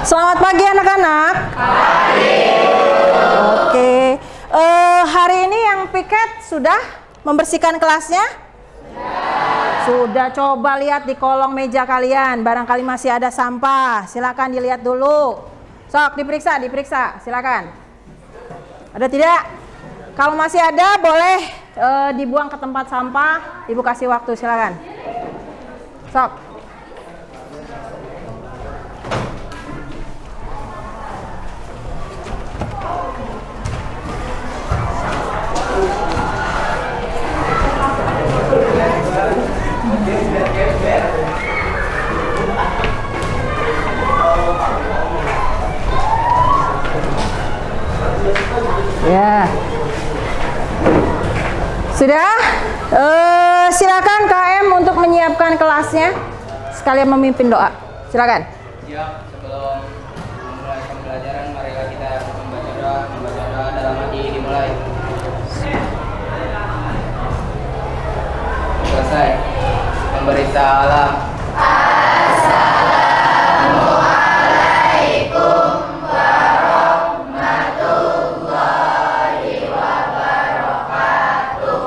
Selamat pagi anak-anak. Oke, hari ini yang piket sudah membersihkan kelasnya? Sudah. Coba lihat di kolong meja kalian, barangkali masih ada sampah. Silakan dilihat dulu. Sok diperiksa, silakan. Ada tidak? Kalau masih ada boleh dibuang ke tempat sampah. Ibu kasih waktu, silakan. Sok. Ya. Sudah? Silakan KM untuk menyiapkan kelasnya. Sekalian memimpin doa. Silakan. Ya, sebelum memulai pembelajaran, marilah kita membaca doa dalam hati dimulai. Selesai. Pemerintah Allah.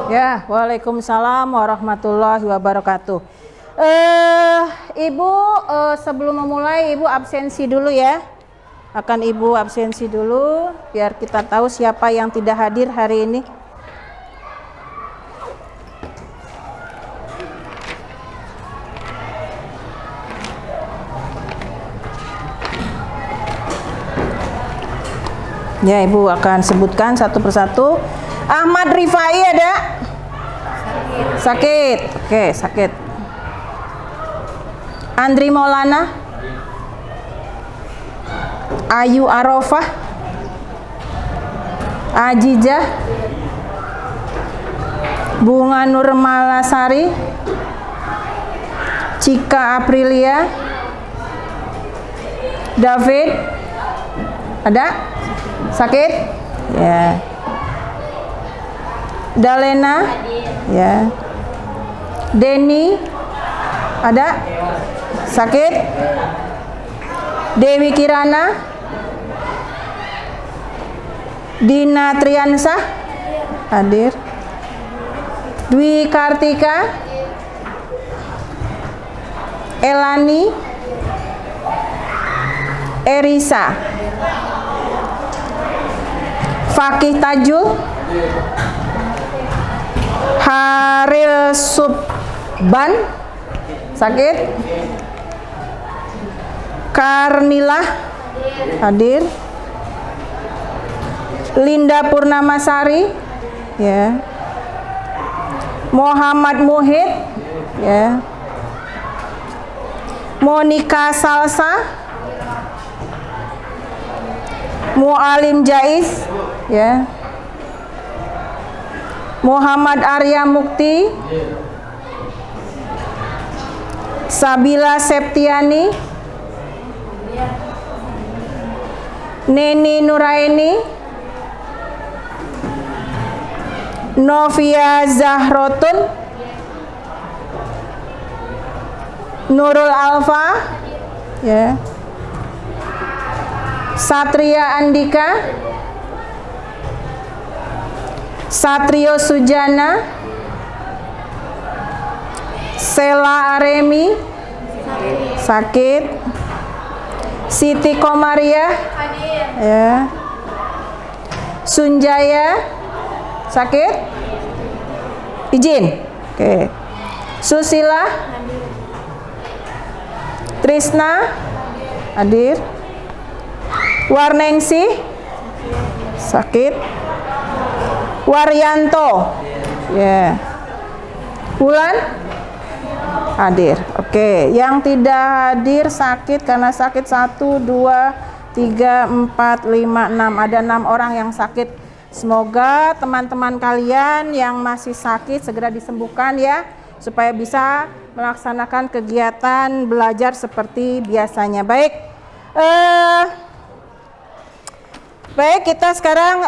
Ya, waalaikumsalam warahmatullahi wabarakatuh. Ibu, sebelum memulai, Ibu absensi dulu ya. Akan Ibu absensi dulu, biar kita tahu siapa yang tidak hadir hari ini. Ya, Ibu akan sebutkan satu persatu. Ahmad Rifai ada? Sakit. Oke, sakit. Andri Maulana? Ayu Arofah? Ajijah? Bunga Nur Malasari? Cika Aprilia? David? Ada? Sakit? Ya. Dalena? Ya. Denny? Ada? Sakit? Dewi Kirana? Dina Triansah? Hadir. Dwi Kartika? Elani? Erisa? Fakih Tajul? Haril Subban? Sakit? Karnila? Hadir. Linda Purnamasari? Ya. Muhammad Muhid? Ya. Monika Salsa? Mualim Jais? Ya. Muhammad Arya Mukti? Sabila Septiani? Neni Nuraini? Novia Zahrotun? Nurul Alfa? Ya. Satria Andika? Satrio Sujana? Sela Aremi? Sakit. Siti Komaria? Ya. Sunjaya? Sakit? Izin. Oke. Susila? Trisna? Hadir. Warnengsi? Sakit. Waryanto? Ya. Wulan? Hadir. Oke, yang tidak hadir sakit karena sakit 1, 2, 3, 4, 5, 6. Ada 6 orang yang sakit. Semoga teman-teman kalian yang masih sakit segera disembuhkan ya, supaya bisa melaksanakan kegiatan belajar seperti biasanya. Baik, kita sekarang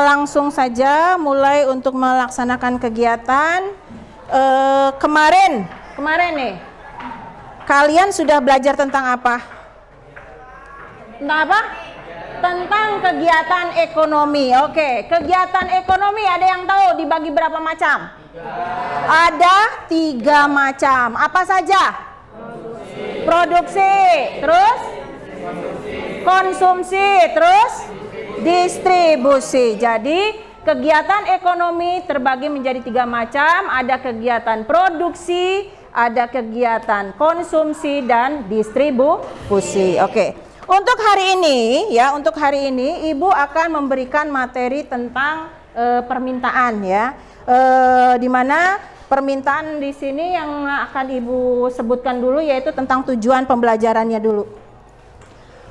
langsung saja mulai untuk melaksanakan kegiatan. Kemarin nih, kalian sudah belajar tentang apa? Tentang apa? Tentang kegiatan ekonomi. Oke, kegiatan ekonomi ada yang tahu dibagi berapa macam? Ada 3 macam. Apa saja? Produksi, terus konsumsi, terus distribusi. Jadi kegiatan ekonomi terbagi menjadi 3 macam. Ada kegiatan produksi, ada kegiatan konsumsi, dan distribusi. Oke. Untuk hari ini ya, untuk hari ini Ibu akan memberikan materi tentang permintaan ya. Di mana permintaan di sini yang akan Ibu sebutkan dulu yaitu tentang tujuan pembelajarannya dulu.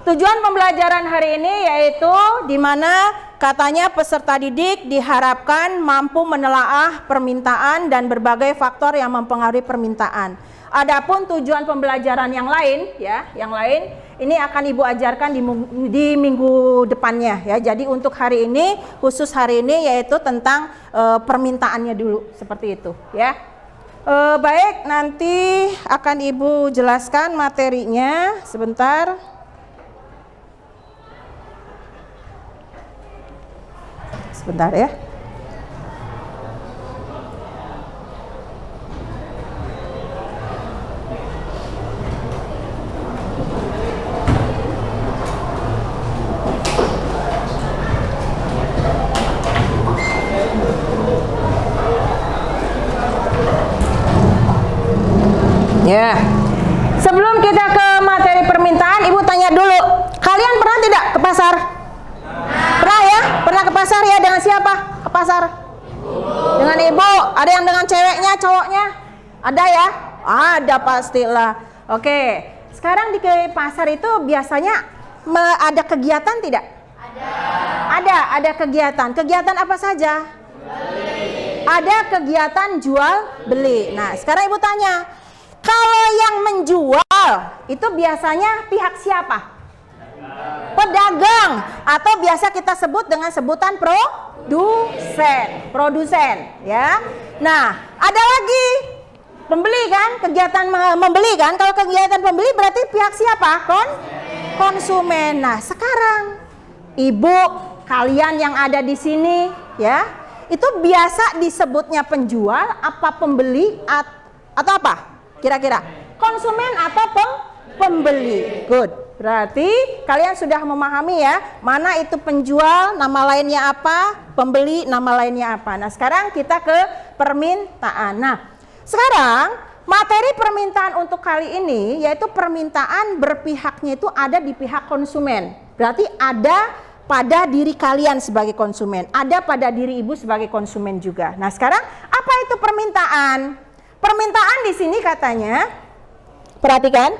Tujuan pembelajaran hari ini yaitu di mana katanya peserta didik diharapkan mampu menelaah permintaan dan berbagai faktor yang mempengaruhi permintaan. Adapun tujuan pembelajaran yang lain ya, yang lain ini akan Ibu ajarkan di minggu depannya ya. Jadi untuk hari ini, khusus hari ini yaitu tentang permintaannya dulu seperti itu ya. Baik, nanti akan Ibu jelaskan materinya sebentar. Sebentar ya. Ya, sebelum kita ke materi permintaan, Ibu tanya dulu, kalian pernah tidak ke pasar? Pernah ya? Pernah ke pasar ya? Dengan siapa ke pasar? Dengan Ibu. Ada yang dengan ceweknya, cowoknya? Ada ya? Ada pastilah. Oke, sekarang di pasar itu biasanya ada kegiatan tidak? Ada kegiatan. Kegiatan apa saja? Ada kegiatan jual beli. Nah, sekarang Ibu tanya, kalau yang menjual itu biasanya pihak siapa? Pedagang, atau biasa kita sebut dengan sebutan produsen ya. Nah, ada lagi pembeli kan, kegiatan membeli kan. Kalau kegiatan pembeli berarti pihak siapa? Konsumen. Nah, sekarang Ibu, kalian yang ada di sini ya, itu biasa disebutnya penjual apa pembeli atau apa? Kira-kira konsumen atau pembeli. Good. Berarti kalian sudah memahami ya, mana itu penjual, nama lainnya apa, pembeli, nama lainnya apa. Nah, sekarang kita ke permintaan. Nah, sekarang materi permintaan untuk kali ini yaitu permintaan berpihaknya itu ada di pihak konsumen. Berarti ada pada diri kalian sebagai konsumen, ada pada diri Ibu sebagai konsumen juga. Nah, sekarang apa itu permintaan? Permintaan di sini katanya, perhatikan,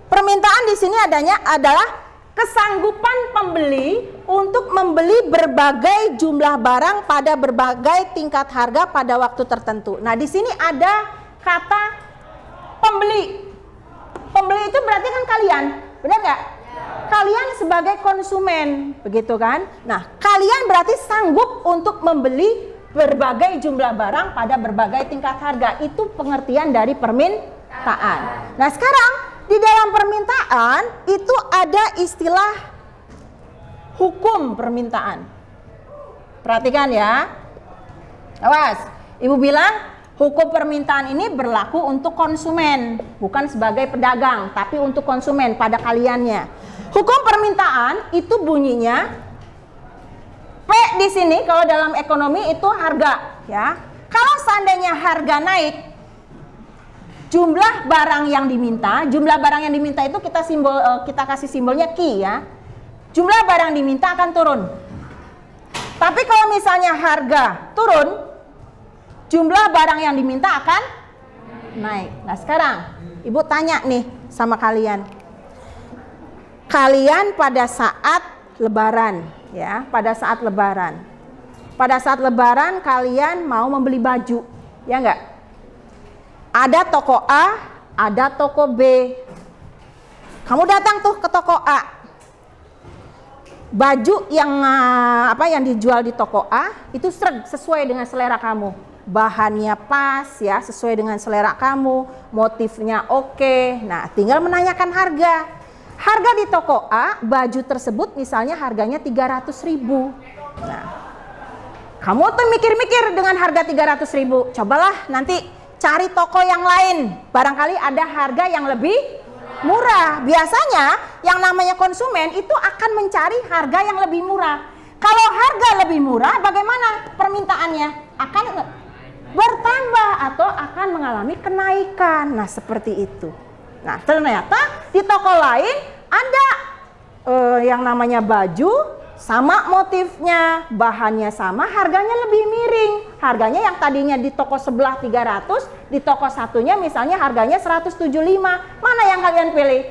permintaan di sini adalah kesanggupan pembeli untuk membeli berbagai jumlah barang pada berbagai tingkat harga pada waktu tertentu. Nah, di sini ada kata pembeli. Pembeli itu berarti kan kalian, benar nggak? Kalian sebagai konsumen, begitu kan? Nah, kalian berarti sanggup untuk membeli berbagai jumlah barang pada berbagai tingkat harga. Itu pengertian dari permintaan. Nah, sekarang di dalam permintaan itu ada istilah hukum permintaan. Perhatikan ya. Awas, Ibu bilang hukum permintaan ini berlaku untuk konsumen, bukan sebagai pedagang, tapi untuk konsumen pada kaliannya. Hukum permintaan itu bunyinya P di sini kalau dalam ekonomi itu harga ya. Kalau seandainya harga naik, jumlah barang yang diminta, itu kita kasih simbolnya Q ya. Jumlah barang diminta akan turun. Tapi kalau misalnya harga turun, jumlah barang yang diminta akan naik. Nah, sekarang Ibu tanya nih sama kalian. Kalian pada saat lebaran ya, pada saat lebaran kalian mau membeli baju, ya enggak? Ada toko A, ada toko B. Kamu datang tuh ke toko A. Baju yang dijual di toko A itu sesuai dengan selera kamu. Bahannya pas ya, sesuai dengan selera kamu, motifnya oke. Nah, tinggal menanyakan harga. harga di toko A, baju tersebut misalnya harganya 300.000. Nah, kamu tuh mikir-mikir dengan harga 300.000, cobalah nanti cari toko yang lain, barangkali ada harga yang lebih murah. Biasanya yang namanya konsumen itu akan mencari harga yang lebih murah. Kalau harga lebih murah, bagaimana permintaannya? Akan bertambah atau akan mengalami kenaikan. Nah, seperti itu. Nah, ternyata di toko lain ada yang namanya baju, sama motifnya, bahannya sama, harganya lebih miring. Harganya yang tadinya di toko sebelah 300, di toko satunya misalnya harganya 175. Mana yang kalian pilih?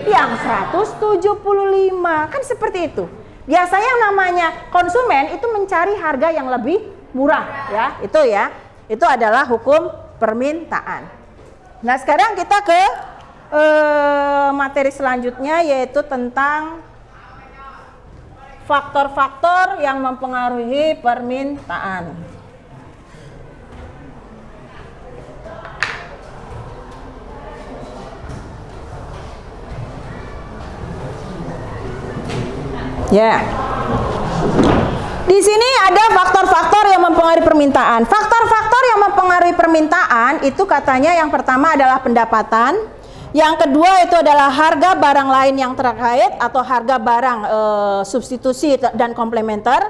Yang 175. Kan seperti itu. Biasanya yang namanya konsumen itu mencari harga yang lebih murah, ya. Itu adalah hukum permintaan. Nah, sekarang kita ke materi selanjutnya, yaitu tentang faktor-faktor yang mempengaruhi permintaan. Ya. Di sini ada faktor-faktor yang mempengaruhi permintaan. Faktor-faktor yang mempengaruhi permintaan itu katanya yang pertama adalah pendapatan. Yang kedua itu adalah harga barang lain yang terkait atau harga barang substitusi dan komplementer.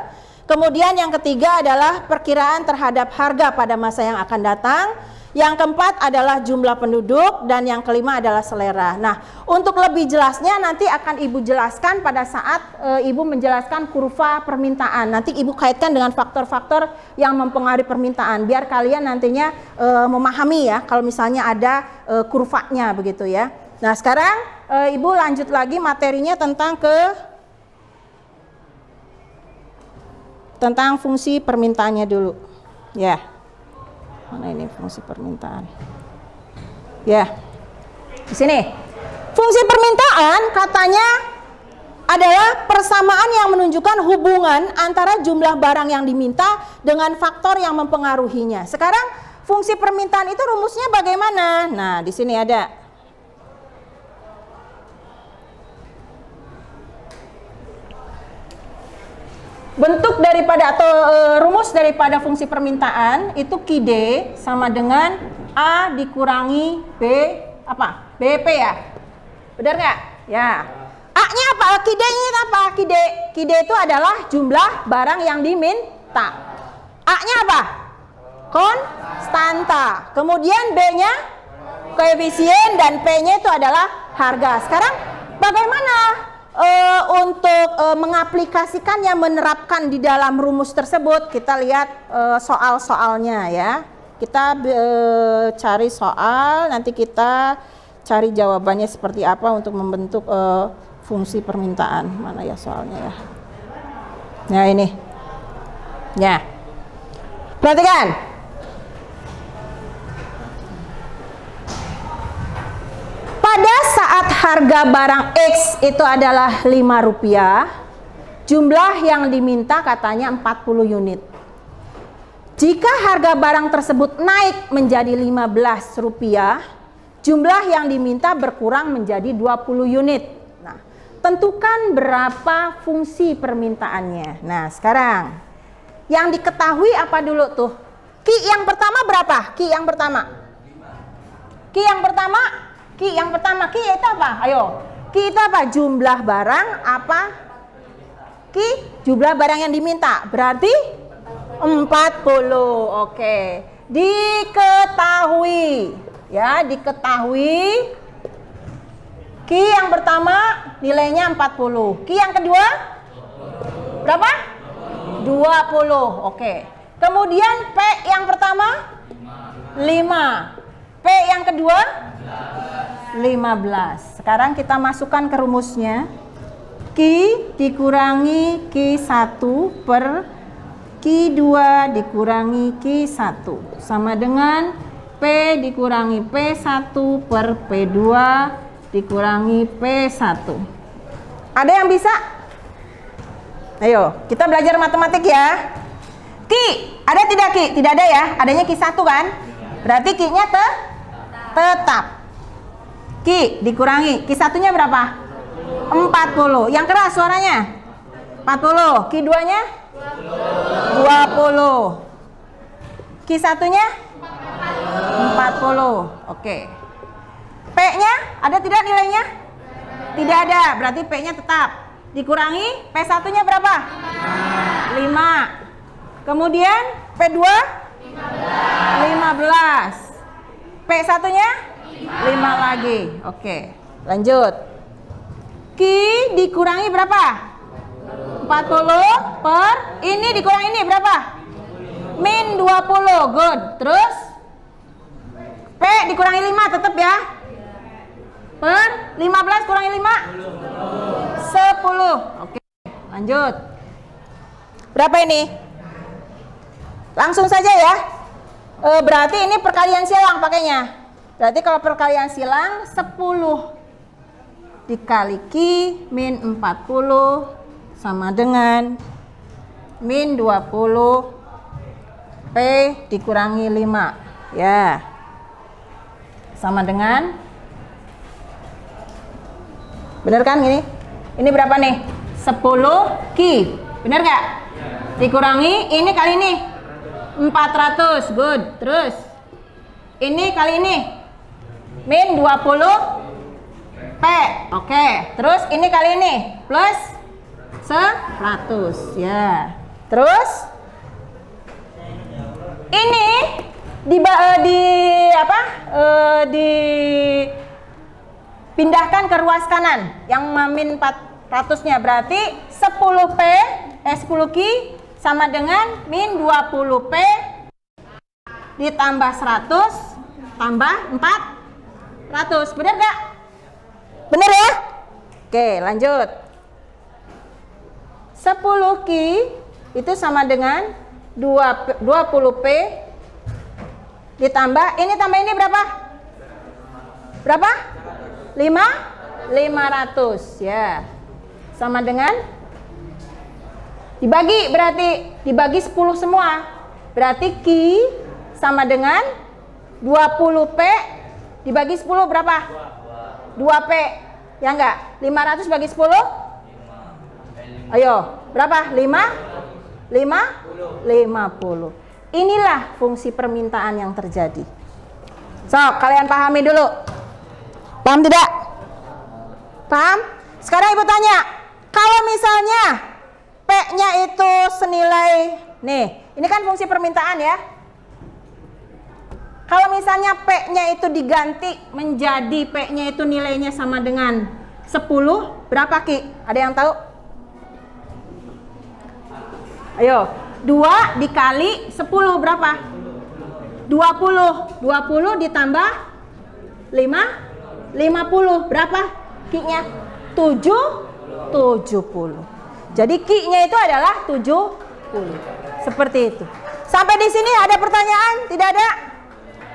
Kemudian yang ketiga adalah perkiraan terhadap harga pada masa yang akan datang. Yang keempat adalah jumlah penduduk, dan yang kelima adalah selera. Nah, untuk lebih jelasnya nanti akan Ibu jelaskan pada saat Ibu menjelaskan kurva permintaan. Nanti Ibu kaitkan dengan faktor-faktor yang mempengaruhi permintaan, biar kalian nantinya memahami ya kalau misalnya ada kurvanya begitu ya. Nah, sekarang Ibu lanjut lagi materinya tentang fungsi permintaannya dulu. Ya. Mana ini fungsi permintaan? Ya, di sini fungsi permintaan katanya adalah persamaan yang menunjukkan hubungan antara jumlah barang yang diminta dengan faktor yang mempengaruhinya. Sekarang fungsi permintaan itu rumusnya bagaimana? Nah, di sini ada. Bentuk daripada atau rumus daripada fungsi permintaan itu QD sama dengan A dikurangi B apa? BP ya? Benar nggak? Ya. A-nya apa? QD-nya apa? QD itu adalah jumlah barang yang diminta. A-nya apa? Konstanta. Kemudian B-nya koefisien dan P-nya itu adalah harga. Sekarang bagaimana untuk mengaplikasikannya, menerapkan di dalam rumus tersebut? Kita lihat soal-soalnya ya. Kita cari soal, nanti kita cari jawabannya seperti apa untuk membentuk fungsi permintaan. Mana ya soalnya ya? Nah, ini. Ya. Perhatikan. Pada saat harga barang X itu adalah Rp5, jumlah yang diminta katanya 40 unit. Jika harga barang tersebut naik menjadi Rp15, jumlah yang diminta berkurang menjadi 20 unit. Nah, tentukan berapa fungsi permintaannya. Nah, sekarang yang diketahui apa dulu tuh? Ki yang pertama berapa? Ki yang pertama. Ki yang pertama, Ki itu apa? Ayo. Ki itu apa? Jumlah barang apa? Ki jumlah barang yang diminta. Berarti 40. Oke. Diketahui. Ya, diketahui. Ki yang pertama nilainya 40. Ki yang kedua berapa? 20. Oke. Kemudian P yang pertama 5. P yang kedua 15. Sekarang kita masukkan ke rumusnya. Ki dikurangi Q1 per Q2 dikurangi Q1 sama dengan P dikurangi P1 per P2 dikurangi P1. Ada yang bisa? Ayo, kita belajar matematik ya. Ki, ada tidak Ki? Tidak ada ya, adanya Q1 kan? Berarti Ki-nya tetap. Ki dikurangi, Q1-nya berapa? 40. Yang keras suaranya? 40. Ki 2-nya? 20. Ki 1-nya? 40. Oke. P-nya ada tidak nilainya? Tidak ada, berarti P-nya tetap. Dikurangi P1-nya berapa? 5. Kemudian P2? 15. P1-nya? 5 lagi. Oke, lanjut. Ki dikurangi berapa? 40 per ini dikurangi ini berapa? Min 20. Good. Terus P dikurangi 5 tetap ya. Per 15 kurangi 5 10. Oke, lanjut. Berapa ini? Langsung saja ya. Berarti ini perkalian silang pakainya. Berarti kalau perkalian silang 10 dikali Ki min 40 sama dengan min 20 P dikurangi 5 ya, sama dengan, bener kan ini? Ini berapa nih? 10 Ki, bener gak? Dikurangi ini kali ini 400. Good. Terus ini kali ini min 20 P. Oke. Terus ini kali ini plus 100 ya. Terus ini dipindahkan ke ruas kanan yang min 400-nya, berarti 10 Ki sama dengan min 20 P ditambah 100 tambah 400. Bener gak? Bener ya? Oke, lanjut. 10 Ki itu sama dengan 20 P ditambah ini tambah ini berapa? Berapa? 500 ya. Sama dengan dibagi, berarti dibagi 10 semua. Berarti Ki sama dengan 20 P dibagi 10 berapa? 2 P. Ya enggak? 500 bagi 10? Ayo, berapa? 50. Inilah fungsi permintaan yang terjadi. So, kalian pahami dulu. Paham tidak? Paham? Sekarang Ibu tanya, kalau misalnya P-nya itu senilai, nih, ini kan fungsi permintaan ya. Kalau misalnya P-nya itu diganti menjadi P-nya itu nilainya sama dengan 10, berapa Ki? Ada yang tahu? Ayo, 2 dikali 10 berapa? 20. 20 ditambah 50 berapa Ki-nya? 70. Jadi Ki-nya itu adalah 70. Seperti itu. Sampai di sini ada pertanyaan? Tidak ada?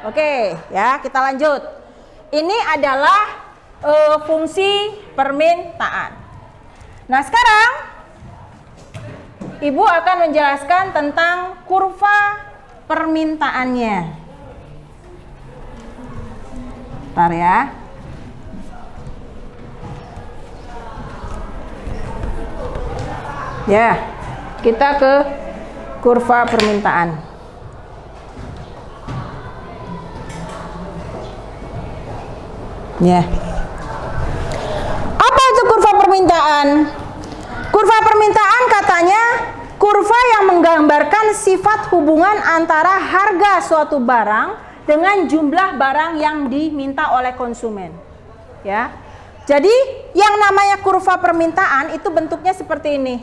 Oke, ya, kita lanjut. Ini adalah fungsi permintaan. Nah, sekarang Ibu akan menjelaskan tentang kurva permintaannya. Bentar ya. Ya, kita ke kurva permintaan. Ya. Apa itu kurva permintaan? Kurva permintaan katanya kurva yang menggambarkan sifat hubungan antara harga suatu barang dengan jumlah barang yang diminta oleh konsumen. Ya. Jadi yang namanya kurva permintaan itu bentuknya seperti ini.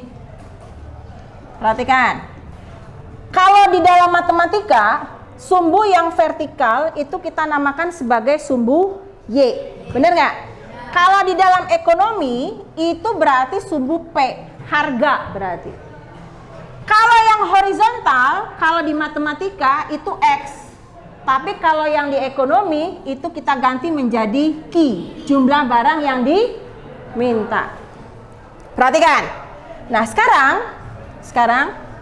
Perhatikan. Kalau di dalam matematika, sumbu yang vertikal itu kita namakan sebagai sumbu Y. Bener nggak? Kalau di dalam ekonomi itu berarti sumbu P, harga berarti. Kalau yang horizontal, kalau di matematika itu X. Tapi kalau yang di ekonomi itu kita ganti menjadi Q, jumlah barang yang diminta. Perhatikan. Nah, sekarang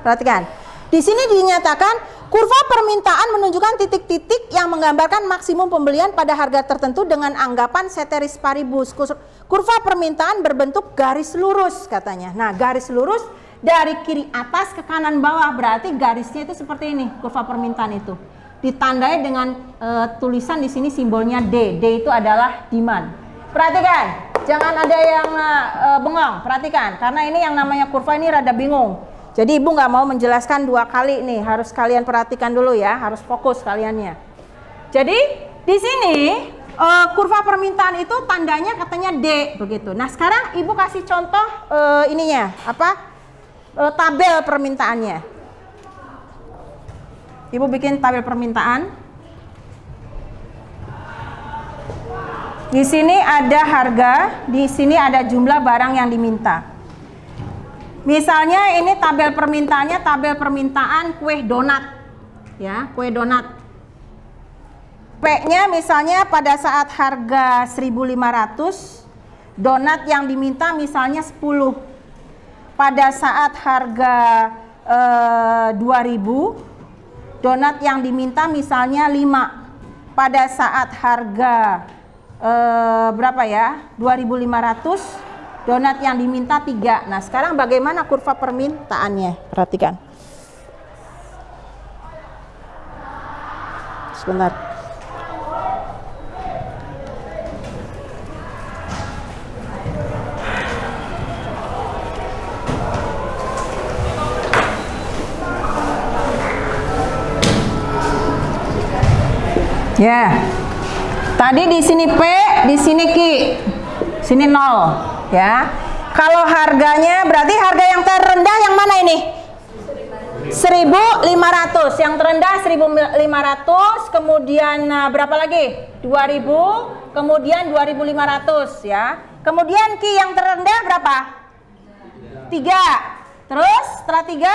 perhatikan. Di sini dinyatakan kurva permintaan menunjukkan titik-titik yang menggambarkan maksimum pembelian pada harga tertentu dengan anggapan ceteris paribus. Kurva permintaan berbentuk garis lurus katanya. Nah, garis lurus dari kiri atas ke kanan bawah, berarti garisnya itu seperti ini, kurva permintaan itu. Ditandai dengan tulisan di sini simbolnya D. D itu adalah demand. Perhatikan, jangan ada yang bengong. Perhatikan, karena ini yang namanya kurva ini rada bingung. Jadi ibu nggak mau menjelaskan dua kali nih, harus kalian perhatikan dulu ya, harus fokus kaliannya. Jadi di sini kurva permintaan itu tandanya katanya D begitu. Nah sekarang ibu kasih contoh ininya apa? Tabel permintaannya. Ibu bikin tabel permintaan. Di sini ada harga, di sini ada jumlah barang yang diminta. Misalnya ini tabel permintaannya, tabel permintaan kue donat. Ya, kue donat. P-nya misalnya pada saat harga 1.500, donat yang diminta misalnya 10. Pada saat harga 2.000, donat yang diminta misalnya 5. Pada saat harga berapa ya? 2.500, donat yang diminta 3. Nah, sekarang bagaimana kurva permintaannya? Perhatikan. Sebentar. Ya. Tadi di sini P, di sini Q. Sini 0. Ya, kalau harganya berarti harga yang terendah yang mana ini? 1.500. Yang terendah 1.500. Kemudian berapa lagi? 2.000. Kemudian 2.500 ya. Kemudian Ki yang terendah berapa? 3. Terus setelah 3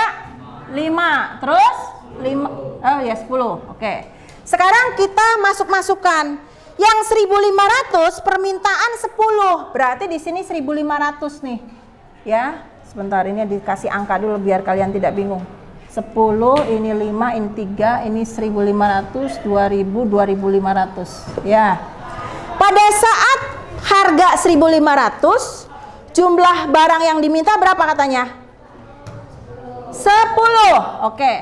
5. Terus 5. Oh ya 10. Oke. Sekarang kita masukkan. Yang 1.500 permintaan 10, berarti di sini 1.500 nih, ya. Sebentar ini dikasih angka dulu biar kalian tidak bingung. 10, ini 5, ini 3, ini 1.500, 2.000, 2.500, ya. Pada saat harga 1.500, jumlah barang yang diminta berapa katanya? 10, oke.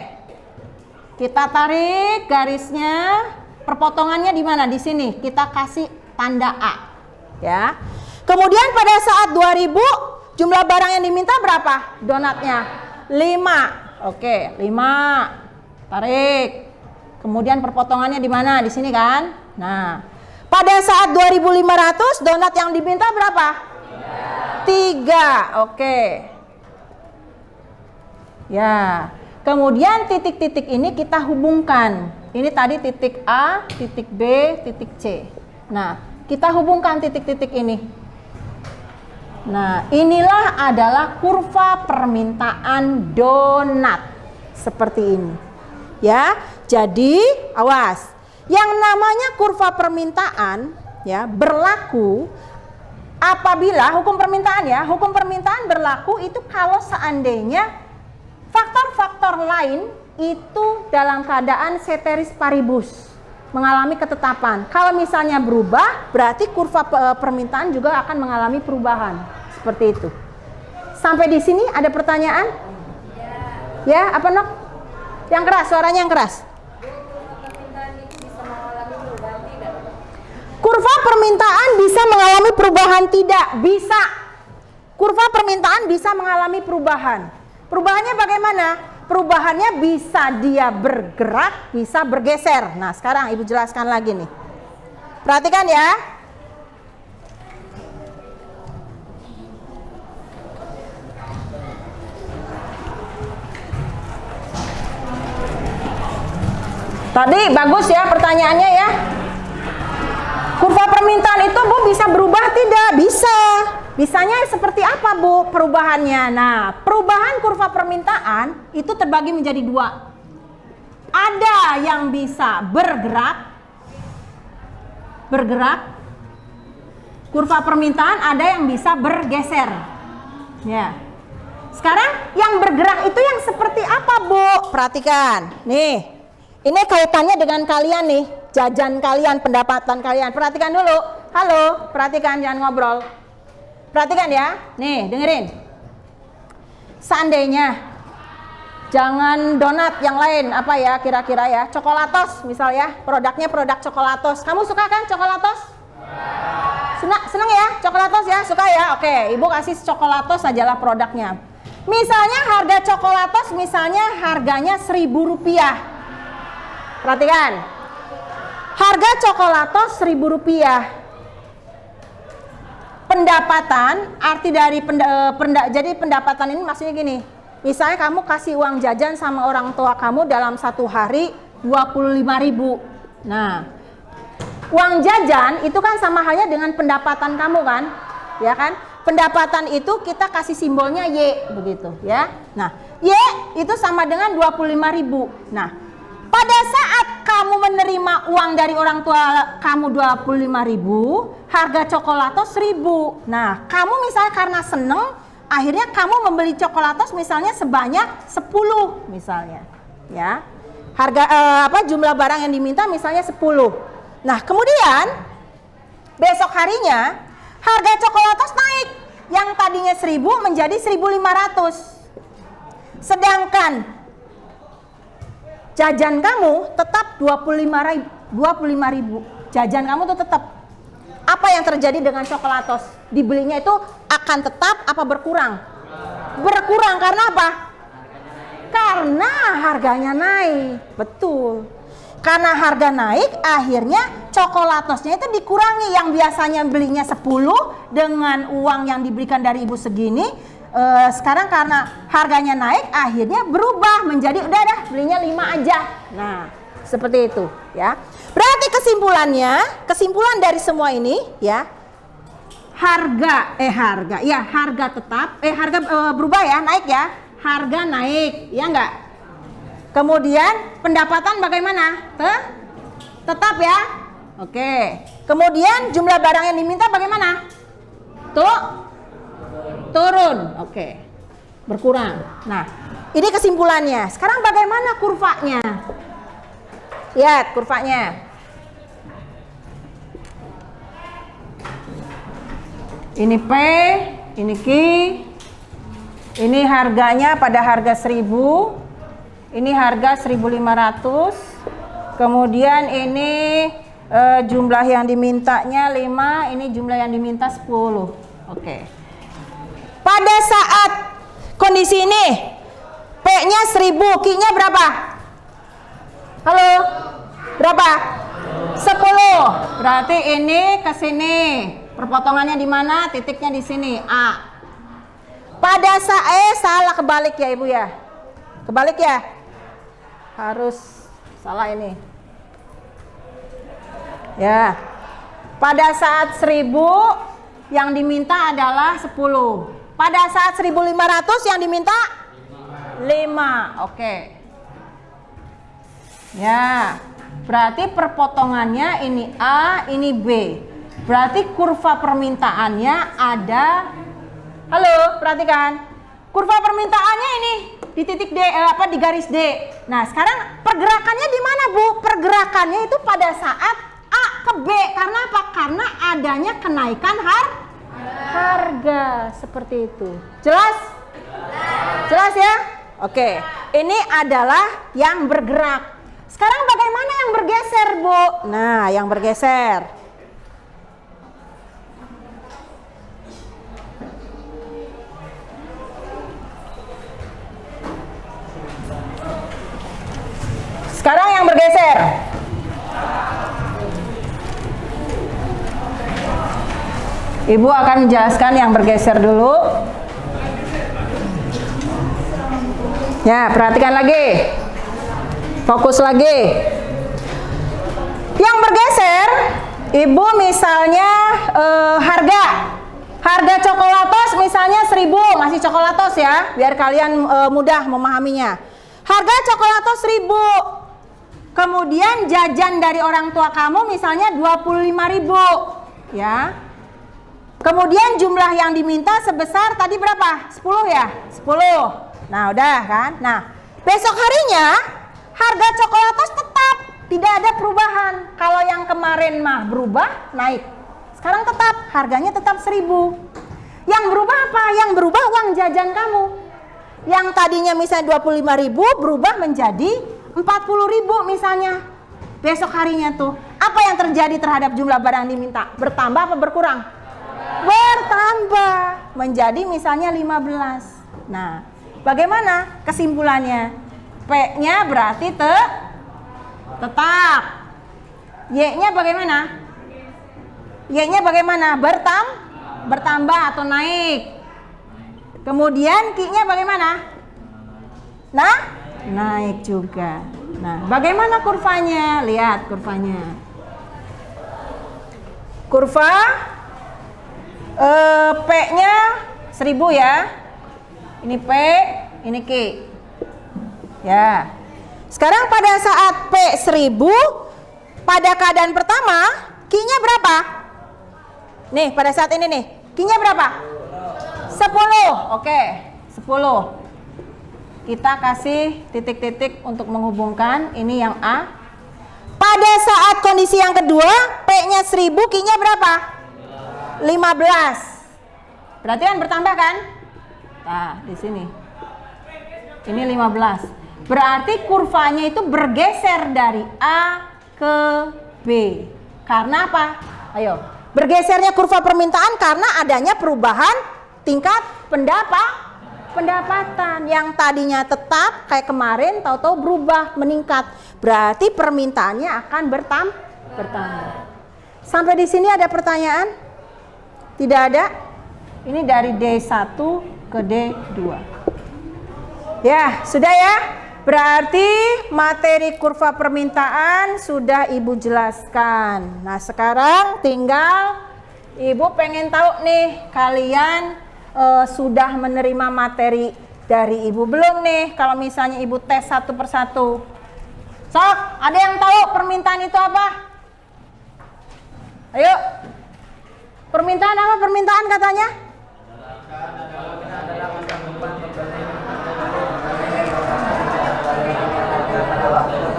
Kita tarik garisnya. Perpotongannya di mana? Di sini. Kita kasih tanda A. Ya. Kemudian pada saat 2.000, jumlah barang yang diminta berapa? Donatnya 5. Oke, 5. Tarik. Kemudian perpotongannya di mana? Di sini kan? Nah, pada saat 2.500, donat yang diminta berapa? 3. Oke. Ya. Kemudian titik-titik ini kita hubungkan. Ini tadi titik A, titik B, titik C. Nah, kita hubungkan titik-titik ini. Nah, inilah adalah kurva permintaan donat. Seperti ini. Ya, jadi awas. Yang namanya kurva permintaan ya berlaku apabila hukum permintaan ya, hukum permintaan berlaku itu kalau seandainya faktor-faktor lain itu dalam keadaan ceteris paribus, mengalami ketetapan. Kalau misalnya berubah, berarti kurva permintaan juga akan mengalami perubahan. Seperti itu. Sampai di sini ada pertanyaan? Ya, apa Nok? Yang keras, suaranya yang keras. Kurva permintaan bisa mengalami perubahan tidak? Bisa. Kurva permintaan bisa mengalami perubahan. Perubahannya bagaimana? Perubahannya bisa dia bergerak, bisa bergeser. Nah, sekarang Ibu jelaskan lagi nih. Perhatikan ya. Tadi bagus ya pertanyaannya ya. Kurva permintaan itu Bu bisa berubah tidak? Bisa. Bisanya seperti apa Bu perubahannya? Nah, perubahan kurva permintaan itu terbagi menjadi dua. Ada yang bisa bergerak. Kurva permintaan ada yang bisa bergeser. Ya. Sekarang yang bergerak itu yang seperti apa, Bu? Perhatikan. Nih, ini kaitannya dengan kalian nih, jajan kalian, pendapatan kalian. Perhatikan dulu. Halo, perhatikan, jangan ngobrol. Perhatikan ya. Nih, dengerin. Seandainya, jangan donat yang lain, apa ya kira-kira ya? Coklatos misal ya, produknya produk coklatos. Kamu suka kan coklatos? Senang ya coklatos ya? Suka ya? Oke, Ibu kasih coklatos sajalah produknya. Misalnya harga coklatos misalnya harganya Rp1.000. Perhatikan. Harga coklatos Rp1.000. Pendapatan, arti dari jadi pendapatan ini maksudnya gini. Misalnya kamu kasih uang jajan sama orang tua kamu dalam satu hari 25.000. Nah, uang jajan itu kan sama halnya dengan pendapatan kamu kan? Ya kan? Pendapatan itu kita kasih simbolnya Y begitu ya. Nah, Y itu sama dengan 25.000. Nah, pada saat kamu menerima uang dari orang tua kamu 25.000, harga coklatos 1.000. Nah, kamu misalnya karena seneng, akhirnya kamu membeli coklatos misalnya sebanyak 10 misalnya, ya. Harga jumlah barang yang diminta misalnya 10. Nah, kemudian besok harinya harga coklatos naik. Yang tadinya 1.000 menjadi 1.500. Sedangkan jajan kamu tetap 25.000. Jajan kamu tuh tetap. Apa yang terjadi dengan coklatos? Dibelinya itu akan tetap apa berkurang? Berkurang karena apa? Karena harganya naik. Betul. Karena harga naik, akhirnya coklatosnya itu dikurangi. Yang biasanya belinya 10 dengan uang yang diberikan dari ibu segini, sekarang karena harganya naik, akhirnya berubah menjadi udah belinya 5 aja. Nah, seperti itu ya. Berarti kesimpulan dari semua ini ya, harga tetap, harga berubah ya, naik ya, harga naik, ya enggak? Kemudian pendapatan bagaimana? Tetap ya. Oke. Kemudian jumlah barang yang diminta bagaimana? Turun. Oke. Berkurang. Nah, ini kesimpulannya. Sekarang bagaimana kurvanya? Lihat kurvanya. Ini P, ini Q. Ini harganya pada harga 1.000. Ini harga 1.500. Kemudian ini jumlah yang dimintanya 5, ini jumlah yang diminta 10. Oke. Pada saat kondisi ini P-nya 1.000, Q-nya berapa? Halo? Berapa? 10. Berarti ini ke sini. Perpotongannya di mana? Titiknya di sini, A. Pada saat salah kebalik ya Ibu ya. Kebalik ya. Harus salah ini ya. Pada saat 1.000 yang diminta adalah 10. Pada saat 1.500 yang diminta 5. Oke ya. Berarti perpotongannya ini A, ini B. Berarti kurva permintaannya ada, halo perhatikan, kurva permintaannya ini di titik D, di garis D. Nah, sekarang pergerakannya di mana, Bu? Pergerakannya itu pada saat A ke B. Karena apa? Karena adanya kenaikan harga. Seperti itu. Jelas? Jelas ya? Oke. Ini adalah yang bergerak. Sekarang bagaimana yang bergeser, Bu? Nah, yang bergeser. Sekarang yang bergeser. Ibu akan menjelaskan yang bergeser dulu. Ya, perhatikan lagi. Fokus lagi. Yang bergeser, Ibu misalnya harga coklatos misalnya 1.000, masih coklatos ya, biar kalian mudah memahaminya. Harga coklatos 1.000. Kemudian jajan dari orang tua kamu misalnya 25.000 ya. Kemudian jumlah yang diminta sebesar tadi berapa? 10 ya? 10. Nah, udah kan? Nah, besok harinya harga coklatos tetap tidak ada perubahan. Kalau yang kemarin mah berubah, naik. Sekarang tetap, harganya tetap 1000. Yang berubah apa? Yang berubah uang jajan kamu. Yang tadinya misalnya 25.000 berubah menjadi 40.000 misalnya. Besok harinya tuh, apa yang terjadi terhadap jumlah barang yang diminta? Bertambah apa berkurang? Bertambah menjadi misalnya 15. Nah, bagaimana kesimpulannya? P-nya berarti tetap. Y-nya bagaimana? Y-nya bagaimana? Bertambah atau naik. Kemudian Q-nya bagaimana? Nah, naik juga. Nah, bagaimana kurvanya? Lihat kurvanya. Kurva P-nya 1000 ya. Ini P, ini Q. Ya. Sekarang pada saat P 1000, pada keadaan pertama, Q-nya berapa? Nih, pada saat ini nih, Q-nya berapa? 10. Oke, 10. Kita kasih titik-titik untuk menghubungkan. Ini yang A. Pada saat kondisi yang kedua, P-nya 1000, Q-nya berapa? 15. Berarti kan bertambah kan? Nah, di sini. Ini 15. Berarti kurvanya itu bergeser dari A ke B. Karena apa? Ayo. Bergesernya kurva permintaan karena adanya perubahan tingkat pendapatan. Yang tadinya tetap kayak kemarin tahu-tahu berubah meningkat. Berarti permintaannya akan bertambah. Sampai di sini ada pertanyaan? Tidak ada? Ini dari D1 ke D2. Ya, sudah ya? Berarti materi kurva permintaan sudah Ibu jelaskan. Nah, sekarang tinggal Ibu pengen tahu nih, kalian sudah menerima materi dari Ibu belum nih? Kalau misalnya Ibu tes satu persatu. Sok, ada yang tahu permintaan itu apa? Ayo. Permintaan apa? Permintaan katanya?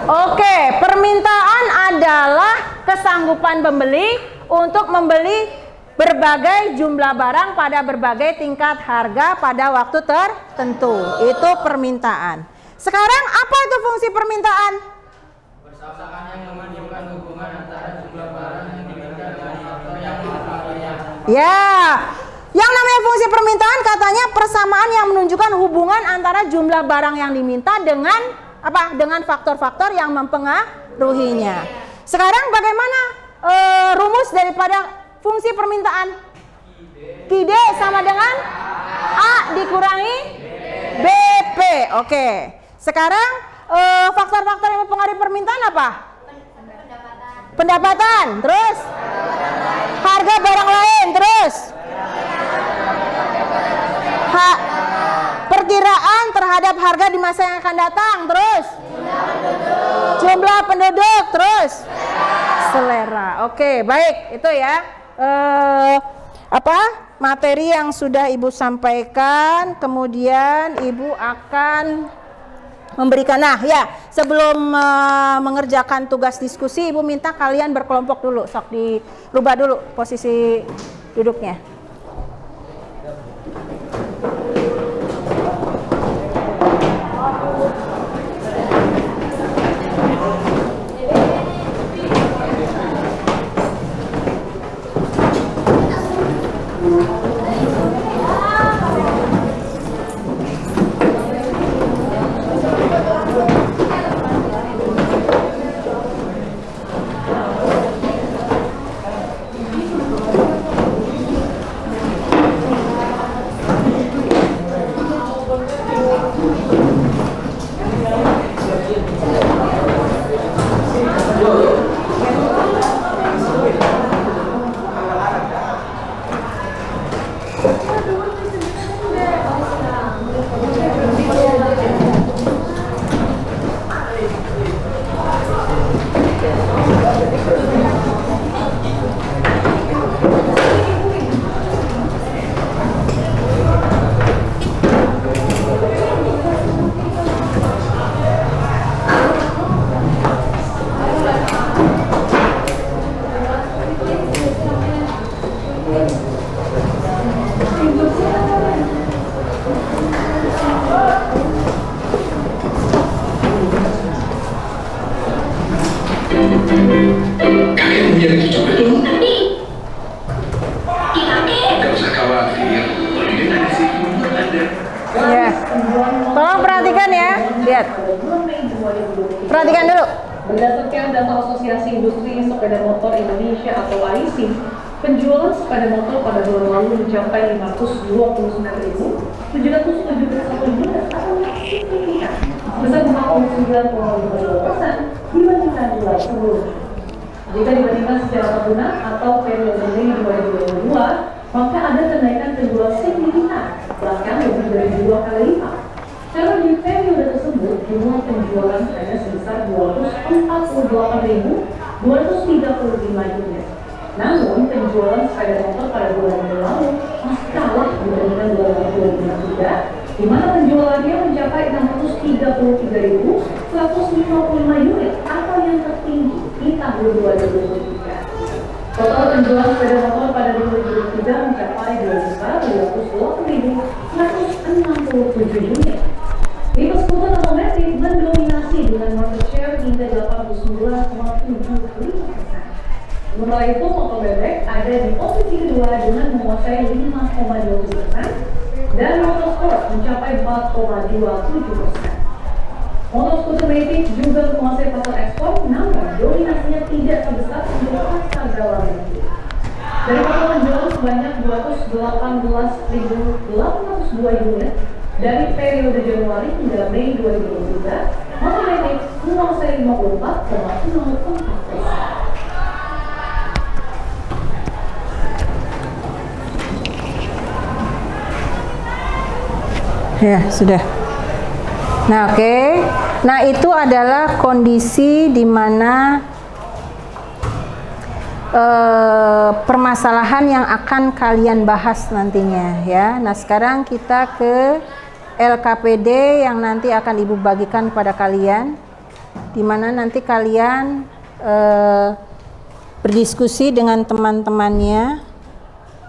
Oke, permintaan adalah kesanggupan pembeli untuk membeli berbagai jumlah barang pada berbagai tingkat harga pada waktu tertentu. Itu permintaan. Sekarang apa itu fungsi permintaan? Persamaan yang menunjukkan hubungan antara jumlah barang yang diminta dengan faktor yang mempengaruhinya. Ya, yang namanya fungsi permintaan katanya persamaan yang menunjukkan hubungan antara jumlah barang yang diminta dengan apa? Dengan faktor-faktor yang mempengaruhinya. Sekarang bagaimana rumus daripada fungsi permintaan? QD sama dengan A dikurangi BP. Oke. Sekarang faktor-faktor yang mempengaruhi permintaan apa? Pendapatan. Terus harga barang lain. Terus perkiraan terhadap harga di masa yang akan datang. Terus jumlah penduduk. Terus selera. Oke, baik. Itu ya materi yang sudah Ibu sampaikan. Kemudian Ibu akan memberikan, nah ya, sebelum mengerjakan tugas diskusi, Ibu minta kalian berkelompok dulu. Sok dirubah dulu posisi duduknya. Tolong perhatikan ya, lihat. Perhatikan dulu. Berdasarkan data Asosiasi Industri Sepeda Motor Indonesia atau AISI, penjualan sepeda motor pada bulan lalu mencapai 529.771 unit atau signifikan sebesar 49,52% dibandingkan bulan sebelumnya. Jika dibandingkan secara tahunan atau periode Mei 2022, maka ada kenaikan penjualan signifikan, bahkan lebih dari 2 kali lipat. Karena di periode tersebut, jumlah penjualan hanya sebesar 248.235 unit. Namun, penjualan sepeda motor pada bulan Mei lalu masih kalah dibandingkan bulan 2023, di mana penjualannya mencapai 633.155 unit atau yang tertinggi di tahun 2023. Total penjualan sepeda motor pada 2023 mencapai 2.208.167 unit. Tipe skuter otomatis mendominasi dengan market share hingga 89,75%. Sementara itu, motor bebek ada di posisi kedua dengan menguasai 5,27% dan motor sport mencapai 4,27%. Motor skuter matic juga menguasai pasar ekspor, namun dominasinya tidak sebesar untuk pasar dalam negeri. Dari total penjualan sebanyak 218.802 unit dari periode Januari hingga Mei 2023, motor matic menguasai 54,04%. Ya, sudah. Nah, oke. Nah, itu adalah kondisi di mana permasalahan yang akan kalian bahas nantinya ya. Nah, sekarang kita ke LKPD yang nanti akan Ibu bagikan pada kalian, di mana nanti kalian berdiskusi dengan teman-temannya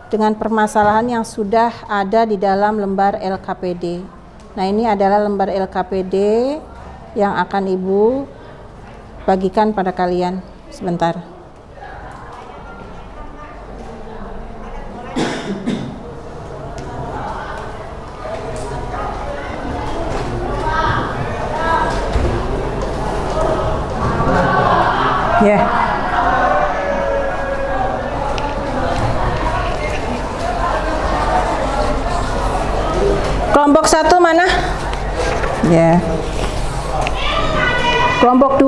dengan permasalahan yang sudah ada di dalam lembar LKPD. Nah, ini adalah lembar LKPD yang akan Ibu bagikan pada kalian. Sebentar. Ya. Kelompok 1 mana? Ya. Kelompok 2.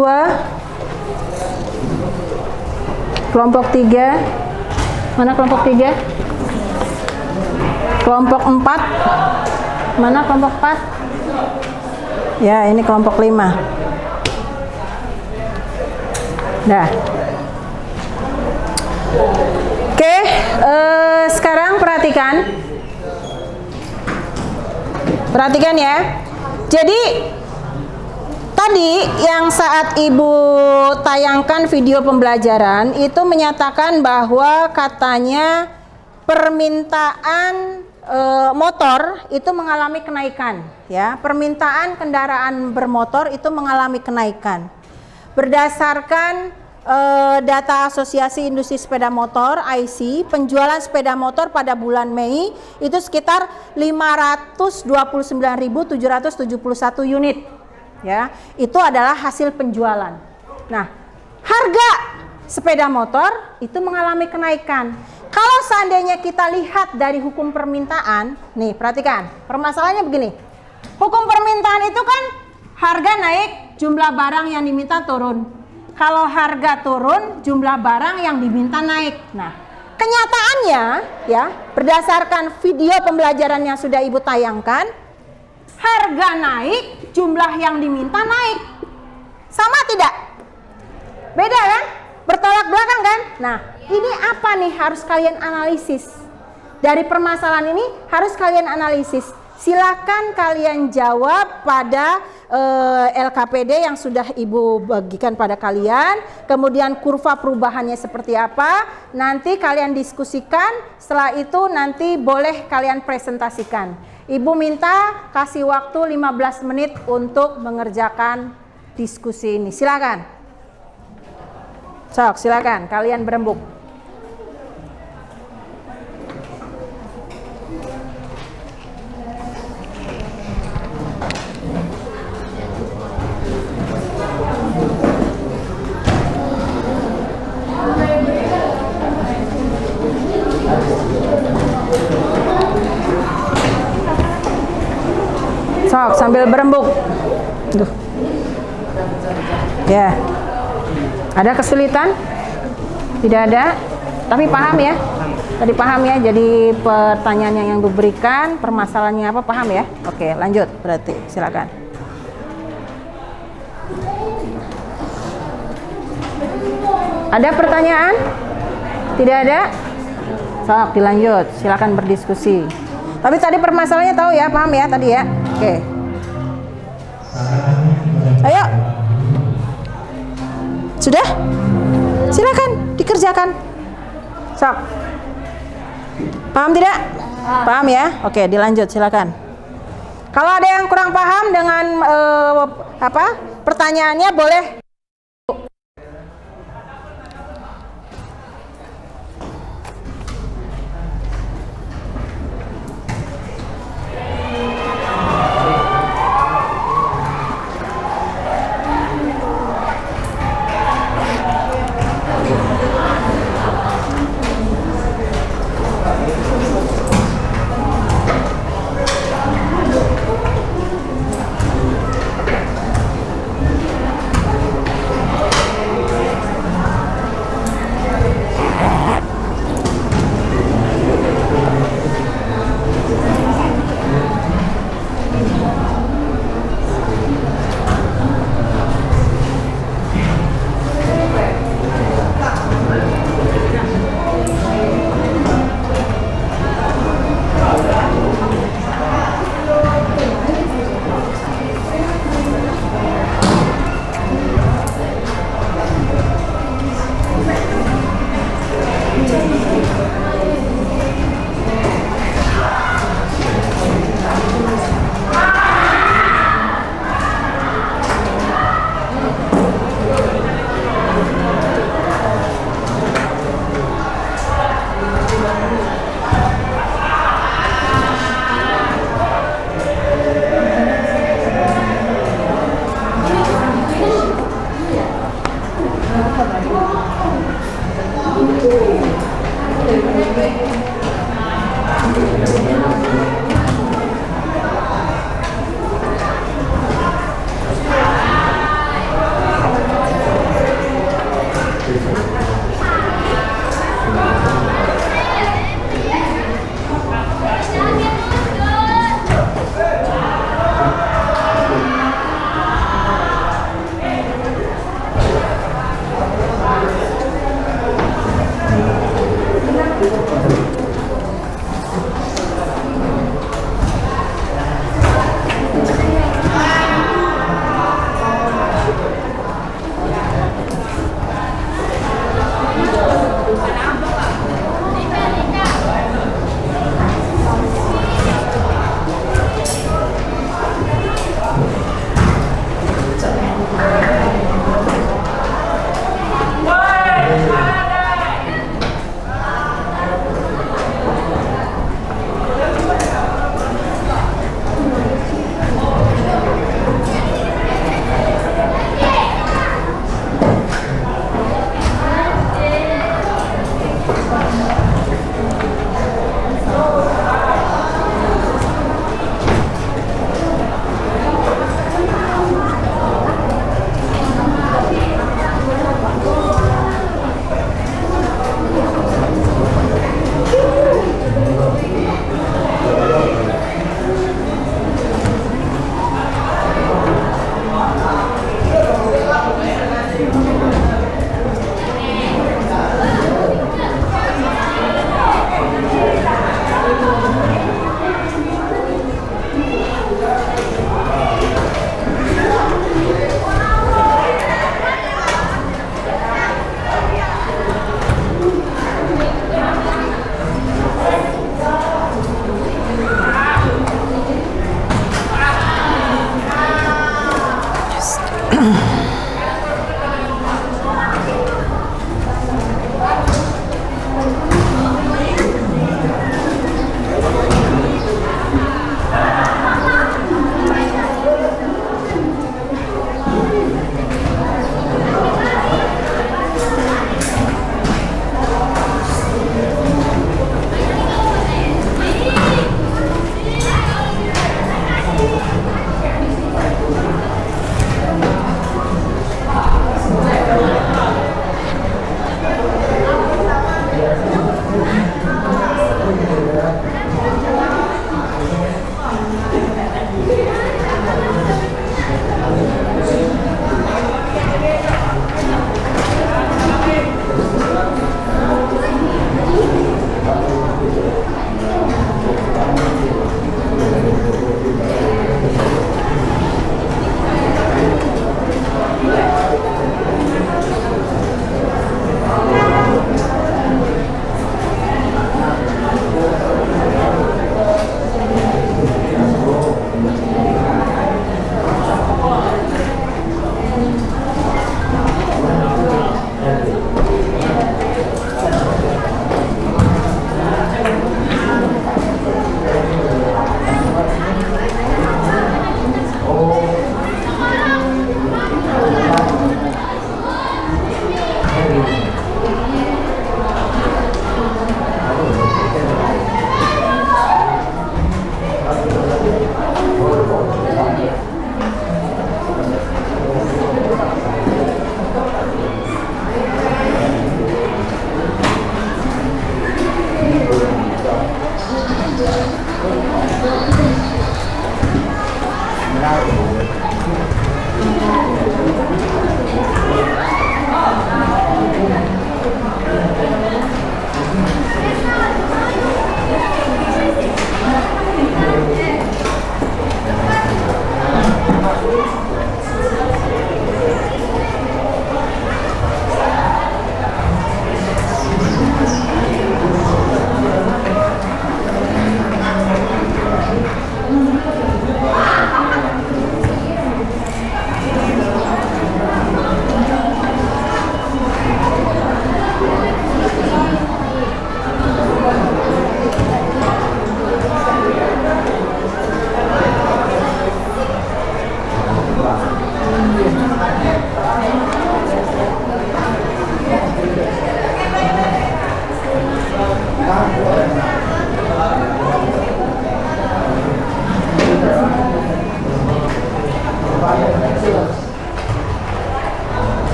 Kelompok 3. Mana kelompok 3? Kelompok 4. Mana kelompok 4? Ya, ini kelompok 5. Nah. Oke, sekarang perhatikan. Perhatikan ya. Jadi tadi yang saat Ibu tayangkan video pembelajaran itu menyatakan bahwa katanya permintaan motor itu mengalami kenaikan ya. Permintaan kendaraan bermotor itu mengalami kenaikan. Berdasarkan data Asosiasi Industri Sepeda Motor (AISI), penjualan sepeda motor pada bulan Mei itu sekitar 529.771 unit. Ya, itu adalah hasil penjualan. Nah, harga sepeda motor itu mengalami kenaikan. Kalau seandainya kita lihat dari hukum permintaan, nih perhatikan, permasalahannya begini. Hukum permintaan itu kan harga naik, jumlah barang yang diminta turun. Kalau harga turun, jumlah barang yang diminta naik. Nah, kenyataannya ya, berdasarkan video pembelajaran yang sudah Ibu tayangkan, harga naik, jumlah yang diminta naik. Sama tidak? Beda kan? Bertolak belakang kan? Nah, ini apa nih harus kalian analisis? Dari permasalahan ini harus kalian analisis. Silakan kalian jawab pada LKPD yang sudah Ibu bagikan pada kalian. Kemudian kurva perubahannya seperti apa? Nanti kalian diskusikan. Setelah itu nanti boleh kalian presentasikan. Ibu minta kasih waktu 15 menit untuk mengerjakan diskusi ini. Silakan. Sok, silakan kalian berembuk. Sok sambil berembuk. Duh. Ya. Ada kesulitan? Tidak ada. Tapi paham ya? Tadi paham ya. Jadi pertanyaannya yang diberikan, permasalahannya apa, paham ya? Oke, lanjut berarti. Silakan. Ada pertanyaan? Tidak ada? Sok dilanjut. Silakan berdiskusi. Tapi tadi permasalahannya tahu ya, paham ya tadi ya? Oke. Ayo. Sudah? Silakan dikerjakan. Sok. Paham tidak? Paham ya? Oke, dilanjut silakan. Kalau ada yang kurang paham dengan pertanyaannya boleh.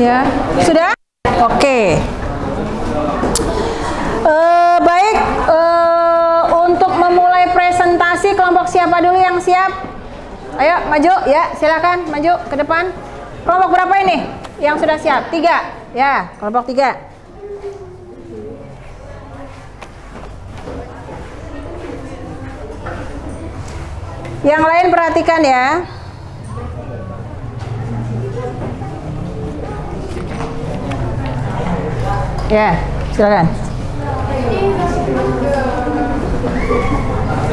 Ya, sudah? Oke. Baik, untuk memulai presentasi kelompok siapa dulu yang siap? Ayo maju ya, silakan maju ke depan. Kelompok berapa ini yang sudah siap? 3 ya, kelompok 3. Yang lain perhatikan ya. Ya, silakan.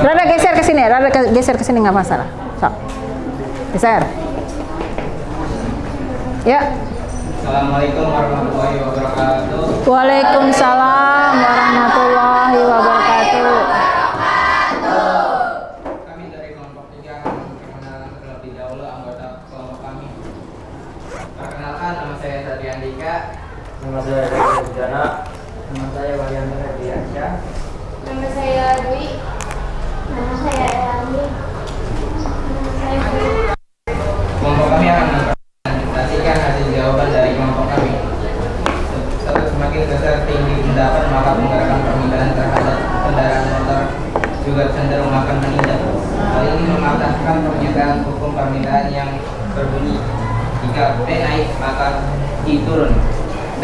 Rada geser ke sini, geser ke sini nggak masalah. Sok. Geser. Ya. Assalamualaikum warahmatullahi wabarakatuh. Waalaikumsalam warahmatullahi wabarakatuh. Kami dari kelompok 3 akan memperkenalkan terlebih dahulu anggota kelompok kami. Perkenalkan, nama saya Satri Andika. Nama saya Dr. Bujana. Nama saya Walianto Herdiansyah. Nama saya Dwi. Nama saya Elani. Nama saya Dwi. Kelompok kami akan mempresentasikan hasil jawaban dari kelompok kami. Semakin besar tinggi pendapat, maka menggerakkan permintaan terhadap kendaraan motor juga cenderung akan meningkat. Hal ini mematahkan pernyataan hukum permintaan yang berbunyi jika P naik maka I turun,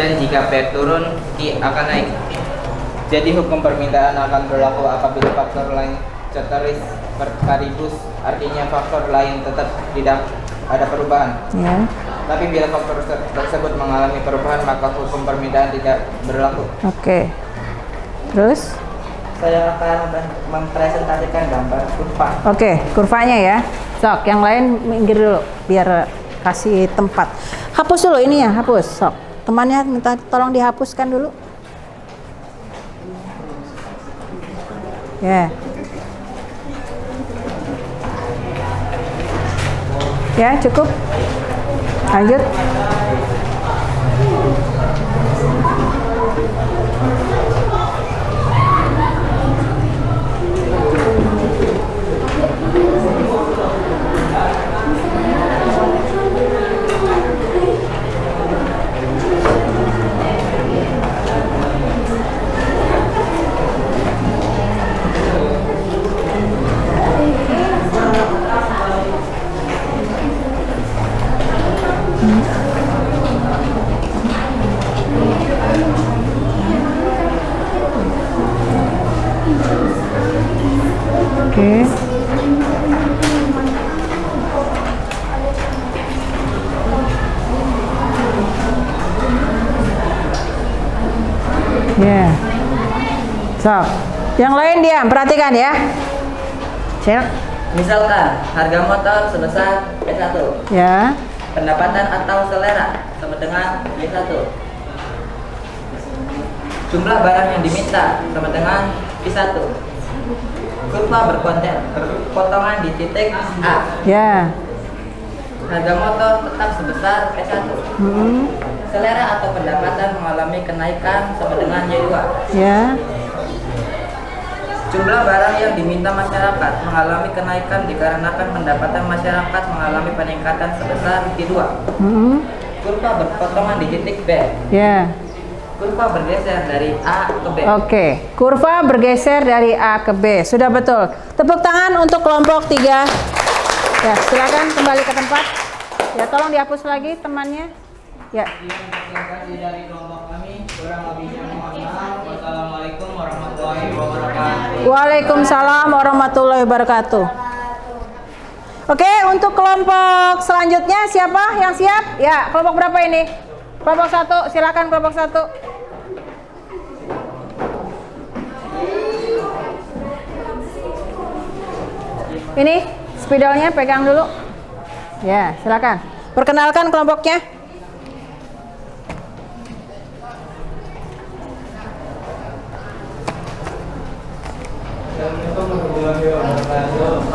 dan jika P turun I akan naik. Jadi hukum permintaan akan berlaku apabila faktor lain ceteris paribus, artinya faktor lain tetap tidak ada perubahan. Ya. Tapi bila faktor tersebut mengalami perubahan, maka hukum permintaan tidak berlaku. Oke. Terus? Saya akan mempresentasikan gambar kurva. Oke, kurvanya ya. Sok, yang lain minggir dulu biar kasih tempat. Hapus dulu ini ya, hapus. Sok. Temannya minta tolong dihapuskan dulu. Ya. Ya, cukup. Lanjut. Oke. Ya. So, yang lain diam, perhatikan ya. Cek. Misalkan harga motor sebesar P1, Ya. pendapatan atau selera sama dengan Y1. Jumlah barang yang diminta sama dengan I1. Kurva berpotongan di titik A. Ya. Harga motor tetap sebesar P1. Selera atau pendapatan mengalami kenaikan sama dengan Y2. Ya. Jumlah barang yang diminta masyarakat mengalami kenaikan dikarenakan pendapatan masyarakat mengalami peningkatan sebesar Y2. Kurva berpotongan di titik B. Ya. Kurva bergeser dari A ke B. Oke, kurva bergeser dari A ke B. Sudah betul. Tepuk tangan untuk kelompok 3. Ya, silakan kembali ke tempat. Ya, tolong dihapus lagi temannya. Ya. Terima kasih dari kelompok kami. Kurang lebihnya mohon maaf. Wassalamualaikum warahmatullahi wabarakatuh. Waalaikumsalam warahmatullahi wabarakatuh. Oke, untuk kelompok selanjutnya siapa yang siap? Ya, kelompok berapa ini? Kelompok 1, silakan kelompok 1. Ini spidolnya pegang dulu. Ya, silakan. Perkenalkan kelompoknya.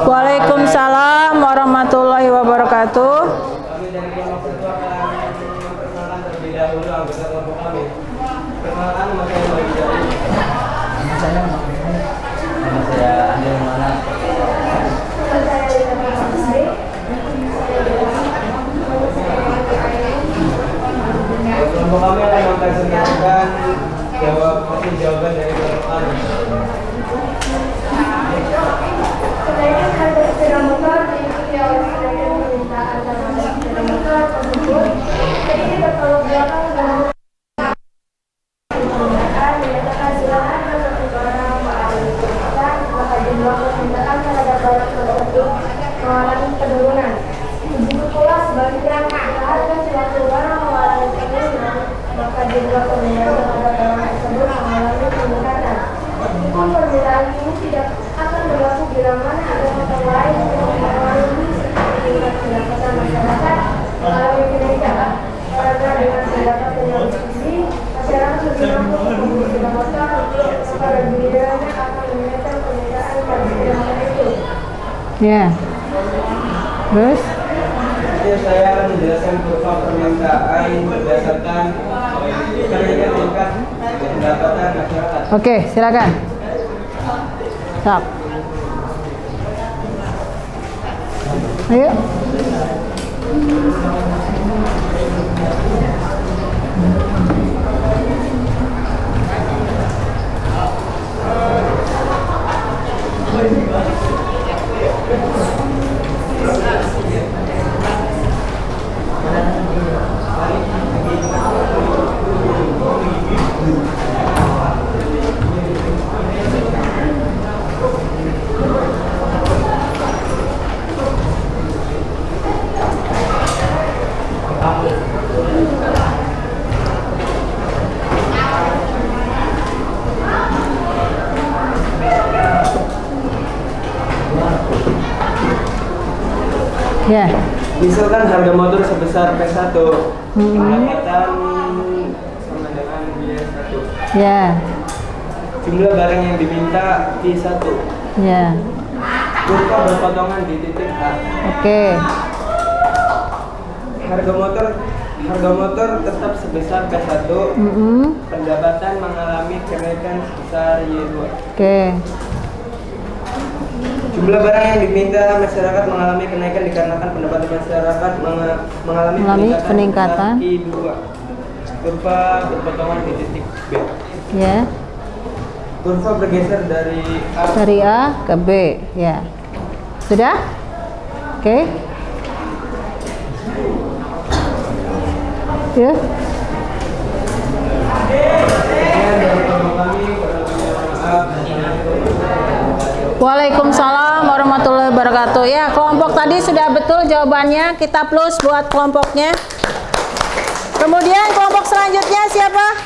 Waalaikumsalam warahmatullahi wabarakatuh. Kami dari kelompok 1 akan memperkenalkan terlebih dahulu anggota kelompok kami. Perkenalkan, nama saya Wahidari. Nama saya Andi Mana. hasil jawaban dari kelompok kami. Kenaikan harga sepeda motor diikuti oleh kenaikan permintaan terhadap sepeda motor tersebut. Ini bertolak belakang dengan permintaan menyatakan bila harga satu barang mengalami kenaikan, maka jumlah permintaan terhadap barang tersebut mengalami penurunan. Begitu pula sebaliknya, jika harga suatu barang mengalami penurunan, maka jumlah permintaan terhadap barang tersebut mengalami peningkatan. Meskipun perbedaan ini tidak akan berlaku bila mana ada faktor lain yang mempengaruhi seperti tingkat pendapatan masyarakat mengalami kenaikan. Karena dengan pendapatan yang tinggi, masyarakat lebih mampu membeli sepeda motor, maka regenerasinya akan menyebabkan peningkatan pada sepeda motor itu. Ya. Terus? Jadi saya akan menjelaskan kurva permintaan berdasarkan kenaikan tingkat pendapatan masyarakat. Oke, silakan. Stop. Ayo. Ya. Misalkan harga motor sebesar P1, pendapatan sama dengan biaya 1. Ya. Jumlah barang yang diminta Q1. Ya. Kurva berpotongan di titik A. Oke. Harga motor tetap sebesar P1. Pendapatan mengalami kenaikan sebesar Y2. Oke. Jumlah barang yang diminta masyarakat mengalami kenaikan dikarenakan pendapatan masyarakat mengalami peningkatan I2. Kurva berpotongan di titik B. Ya. Kurva bergeser dari A ke B. Ya. Sudah? Oke. Ya. Waalaikumsalam warahmatullahi wabarakatuh. Ya, kelompok tadi sudah betul jawabannya. Kita plus buat kelompoknya. Kemudian kelompok selanjutnya siapa?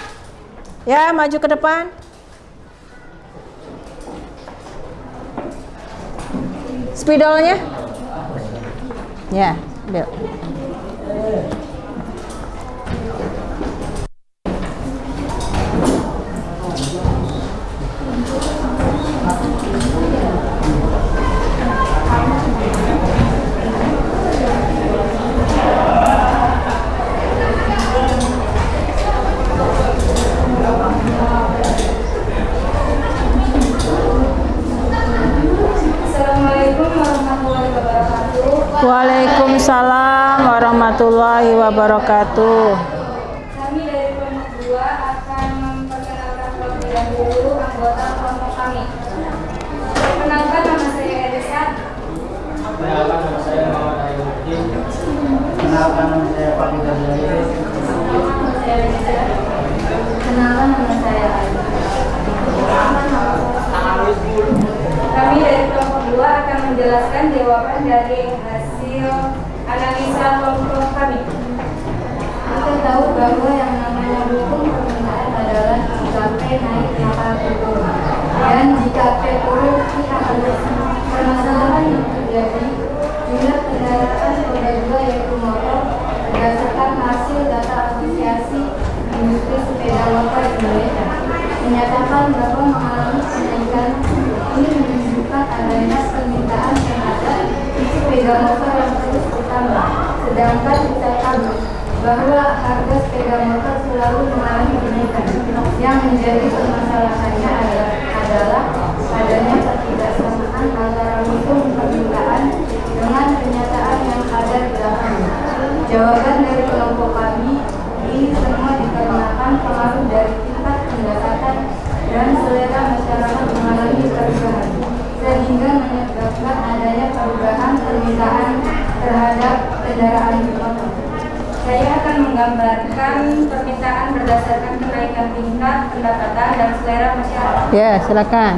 Ya, maju ke depan. Spidolnya? Ya, Bill. Waalaikumsalam warahmatullahi wabarakatuh. Kami dari kelompok 2 akan memperkenalkan terlebih dahulu anggota kelompok kami. Perkenalkan, nama saya Elisa. Perkenalkan, nama saya Muhammad Ayuddin. Kenalkan, nama saya Pak Bidadari. Kenalkan, nama saya Ali. Kami dari kelompok 2 akan menjelaskan jawaban dari hasil analisa kelompok kami. Kita tahu bahwa yang namanya hukum permintaan adalah jika P naik maka P turun, dan jika P turun kita harus permasalahan yang terjadi jumlah kendaraan roda 2 yaitu motor berdasarkan hasil data asosiasi industri sepeda motor Indonesia menyatakan bahwa mengalami kenaikan. Ini menunjukkan adanya permintaan terhadap sepeda motor yang terus bertambah. Sedangkan kita tahu bahwa harga sepeda motor selalu mengalami kenaikan. Yang menjadi permasalahannya adalah adanya ketidaksamaan antara hukum permintaan dengan kenyataan yang ada di lapangan. Jawaban dari kelompok kami, ini semua dikarenakan pengaruh dari tingkat pendapatan dan selera masyarakat mengalami perubahan, sehingga menyebabkan adanya perubahan permintaan terhadap kendaraan bermotor. Saya akan menggambarkan permintaan berdasarkan kenaikan tingkat pendapatan dan selera masyarakat. Ya, silakan.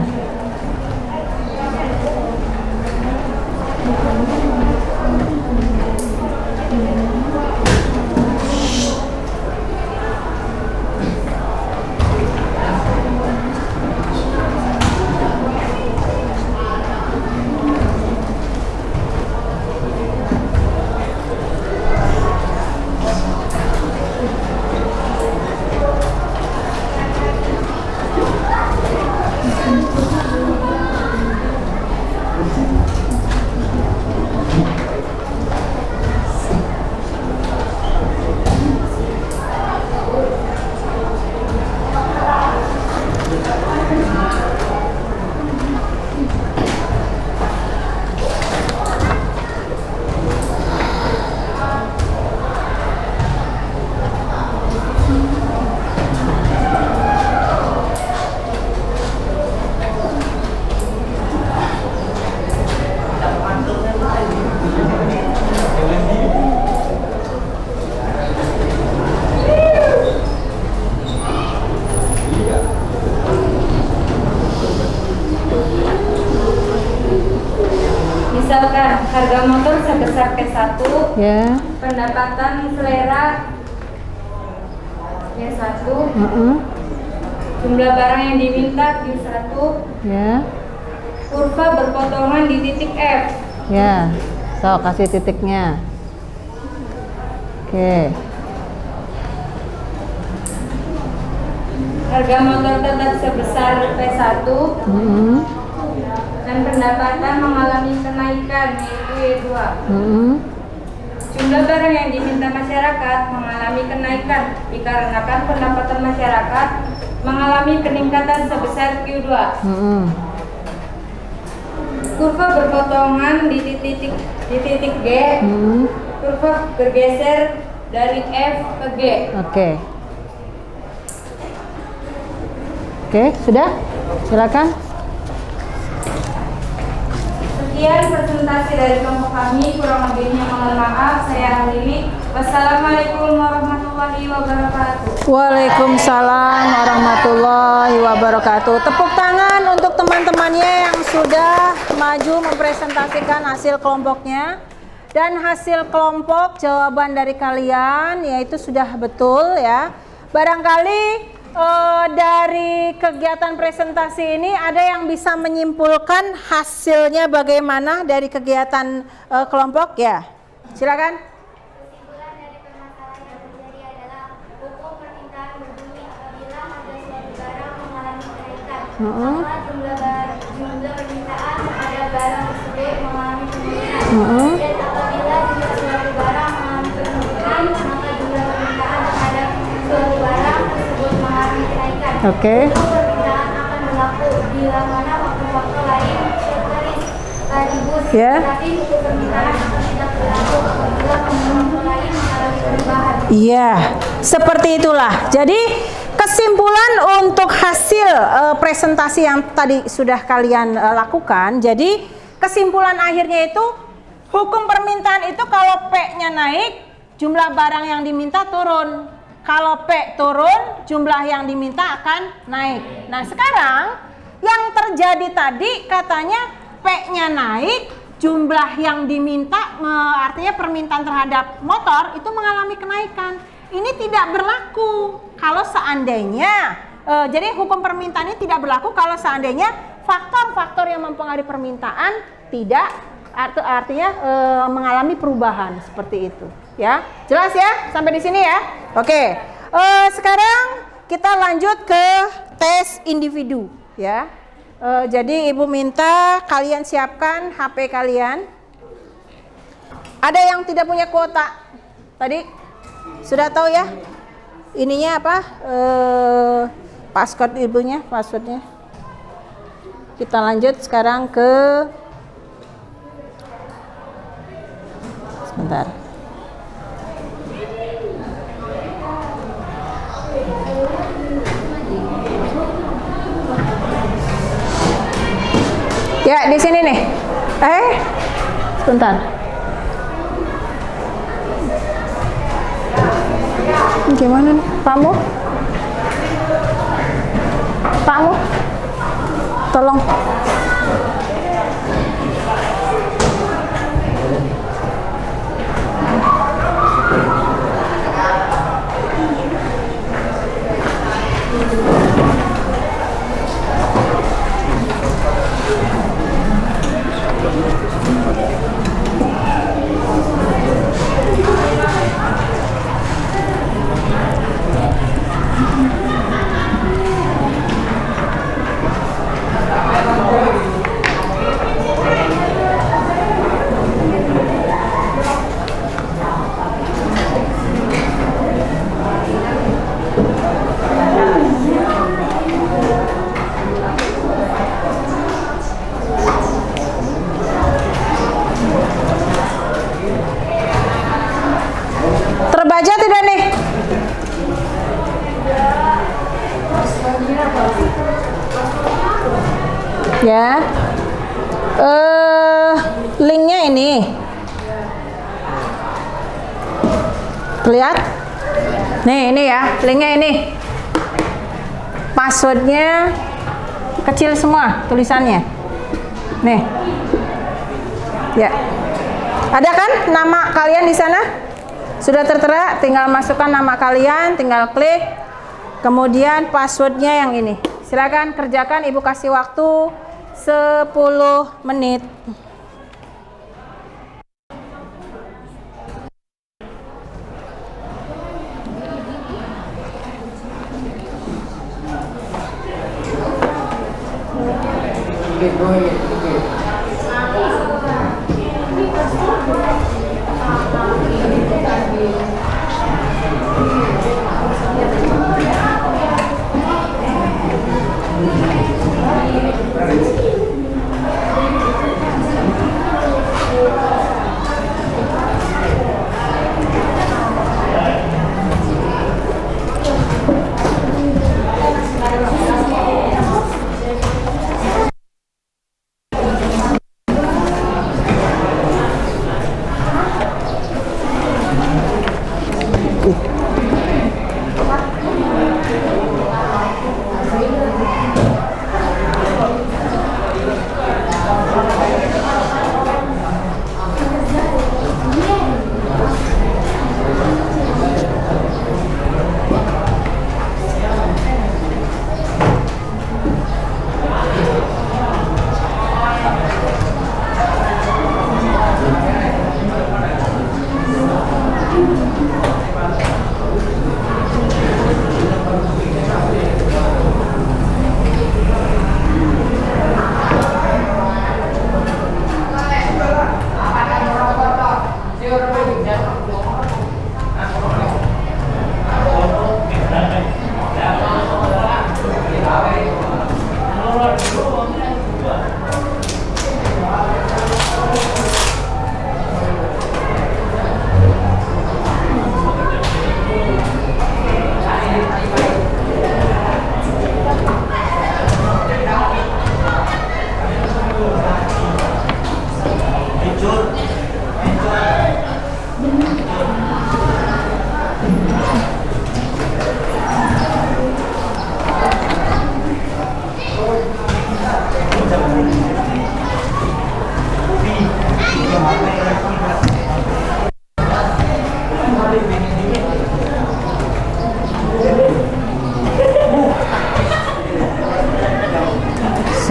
Misalkan harga motor sebesar P1, Ya. pendapatan selera P1, jumlah barang yang diminta Q1, Ya. kurva berpotongan di titik F. Ya. So, kasih titiknya. Oke. Harga motor tetap sebesar P1 dan pendapatan mengalami kenaikan yaitu Y2. Jumlah barang yang diminta masyarakat mengalami kenaikan dikarenakan pendapatan masyarakat mengalami peningkatan sebesar Q2. Kurva berpotongan di titik G. Kurva bergeser dari F ke G. Oke, sudah? Silakan. Sekian presentasi dari kelompok kami, kurang lebihnya mohon maaf, saya akhiri. Wassalamualaikum warahmatullahi wabarakatuh. Waalaikumsalam warahmatullahi wabarakatuh. Tepuk tangan untuk teman-temannya yang sudah maju mempresentasikan hasil kelompoknya. Dan hasil kelompok jawaban dari kalian yaitu sudah betul ya. Barangkali dari kegiatan presentasi ini ada yang bisa menyimpulkan hasilnya bagaimana dari kegiatan kelompok ya. Silakan. Kesimpulan dari permasalahan yang terjadi adalah hukum permintaan berbunyi apabila harga suatu barang mengalami kenaikan, maka jumlah permintaan terhadap barang tersebut mengalami penurunan. Dan apabila jumlah suatu barang mengalami penurunan, maka jumlah permintaan terhadap suatu barang tersebut mengalami kenaikan. Oke. Hukum permintaan akan berlaku bila mana waktu-waktu lain sekaligus, Ya. tapi hukum permintaan akan tidak berlaku apabila waktu lain mengalami perubahan. Iya, seperti itulah. Jadi kesimpulan untuk hasil presentasi yang tadi sudah kalian lakukan. Jadi kesimpulan akhirnya itu hukum permintaan itu kalau P-nya naik, jumlah barang yang diminta turun. Kalau P turun, jumlah yang diminta akan naik. Nah, sekarang yang terjadi tadi katanya P-nya naik, jumlah yang diminta artinya permintaan terhadap motor itu mengalami kenaikan. Ini tidak berlaku kalau seandainya jadi hukum permintaan ini tidak berlaku kalau seandainya faktor-faktor yang mempengaruhi permintaan tidak artinya mengalami perubahan seperti itu ya. Jelas ya sampai di sini ya. Oke. Sekarang kita lanjut ke tes individu ya. Jadi Ibu minta kalian siapkan HP kalian. Ada yang tidak punya kuota? Tadi sudah tahu ya? Ininya apa? Password ibunya, passwordnya. Kita lanjut sekarang ke sebentar. Ya, di sini nih. Sebentar. Gimana nih? Pakmu? Pakmu? Tolong. Terbaca tidak nih? Ya. Linknya ini. Lihat. Nih, ini ya, linknya ini. Passwordnya kecil semua tulisannya. Nih. Ya. Ada kan nama kalian di sana? Sudah tertera, tinggal masukkan nama kalian, tinggal klik. Kemudian passwordnya yang ini. Silakan kerjakan, Ibu kasih waktu 10 menit.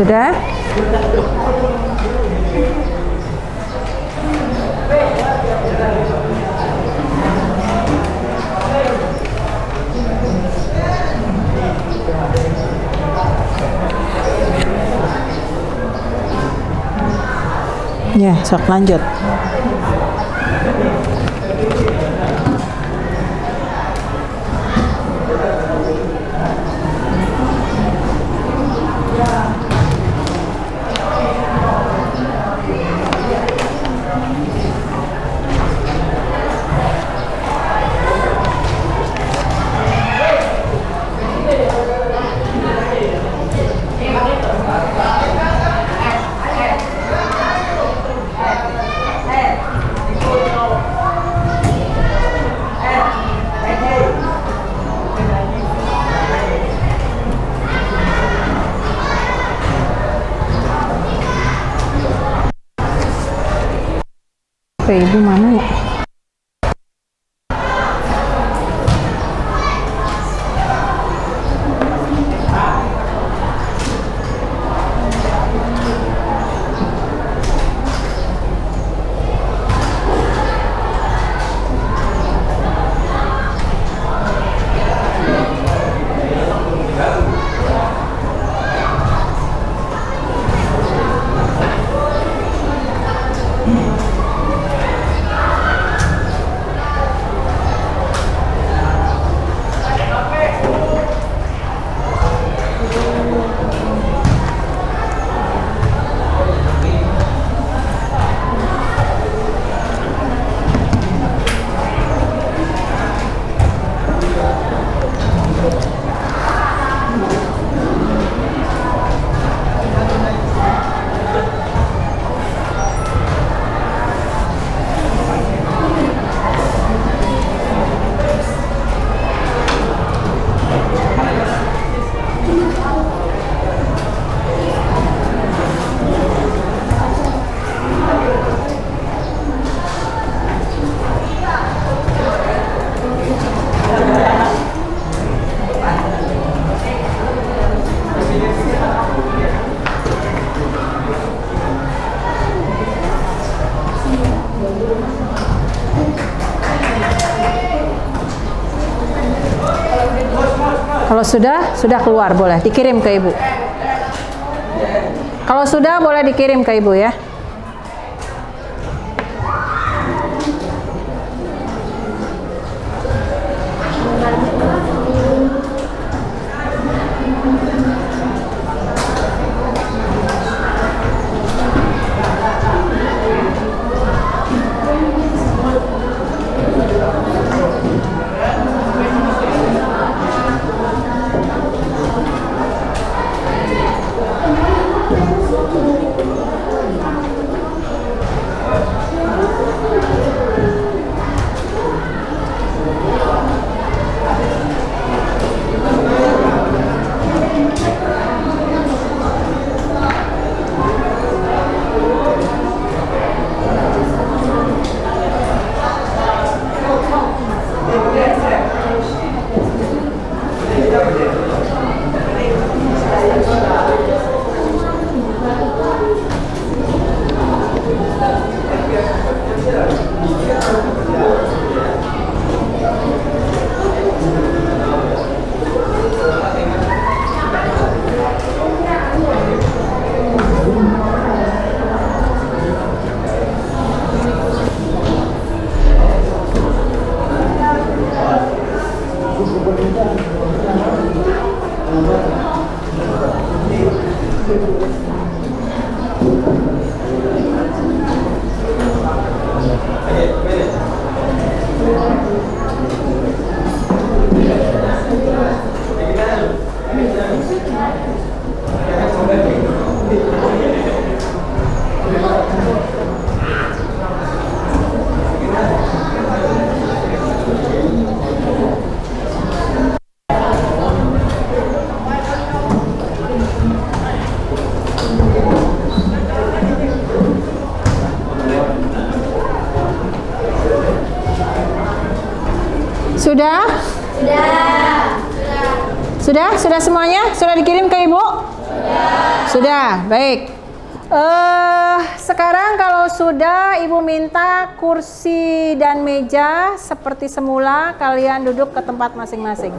Sudah? Ya, sok lanjut. HP ibu mana ya? Kalau sudah keluar boleh dikirim ke ibu. Kalau sudah boleh dikirim ke ibu ya. Sudah? Sudah semuanya? Sudah dikirim ke ibu? Sudah, baik. Sekarang kalau sudah, ibu minta kursi dan meja seperti semula, kalian duduk ke tempat masing-masing.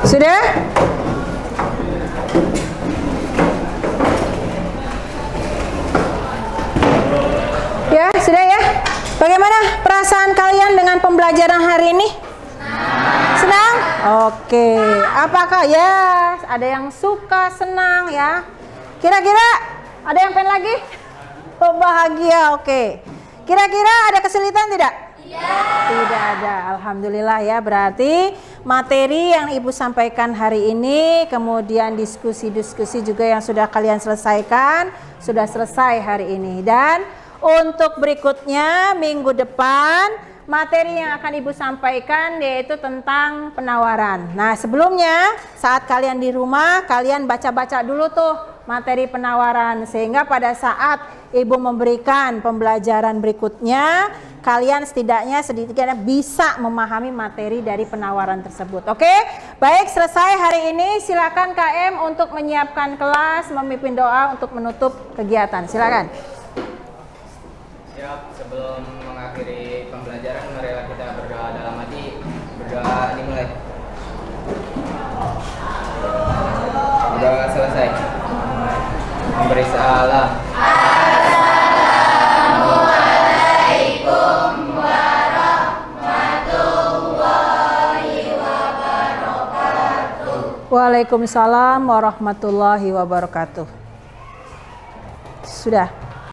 Sudah? Ya, sudah ya. Bagaimana perasaan kalian dengan pembelajaran hari ini? Senang? Oke. Apakah ya ada yang suka, senang ya? Kira-kira ada yang pengen lagi? Oh, bahagia. Oke. Kira-kira ada kesulitan tidak? Tidak ada. Alhamdulillah ya. Berarti materi yang Ibu sampaikan hari ini, kemudian diskusi-diskusi juga yang sudah kalian selesaikan, sudah selesai hari ini. Dan untuk berikutnya minggu depan materi yang akan Ibu sampaikan yaitu tentang penawaran. Nah, sebelumnya saat kalian di rumah kalian baca-baca dulu tuh materi penawaran sehingga pada saat Ibu memberikan pembelajaran berikutnya kalian setidaknya sedikitnya bisa memahami materi dari penawaran tersebut. Oke? Baik, selesai hari ini. Silakan KM untuk menyiapkan kelas, memimpin doa untuk menutup kegiatan. Silakan. Siap, sebelum mengakhiri pembelajaran, marilah kita berdoa dalam hati. Berdoa dimulai. Berdoa selesai. Memberi salam. Assalamualaikum warahmatullahi wabarakatuh. Waalaikumsalam warahmatullahi wabarakatuh. Sudah.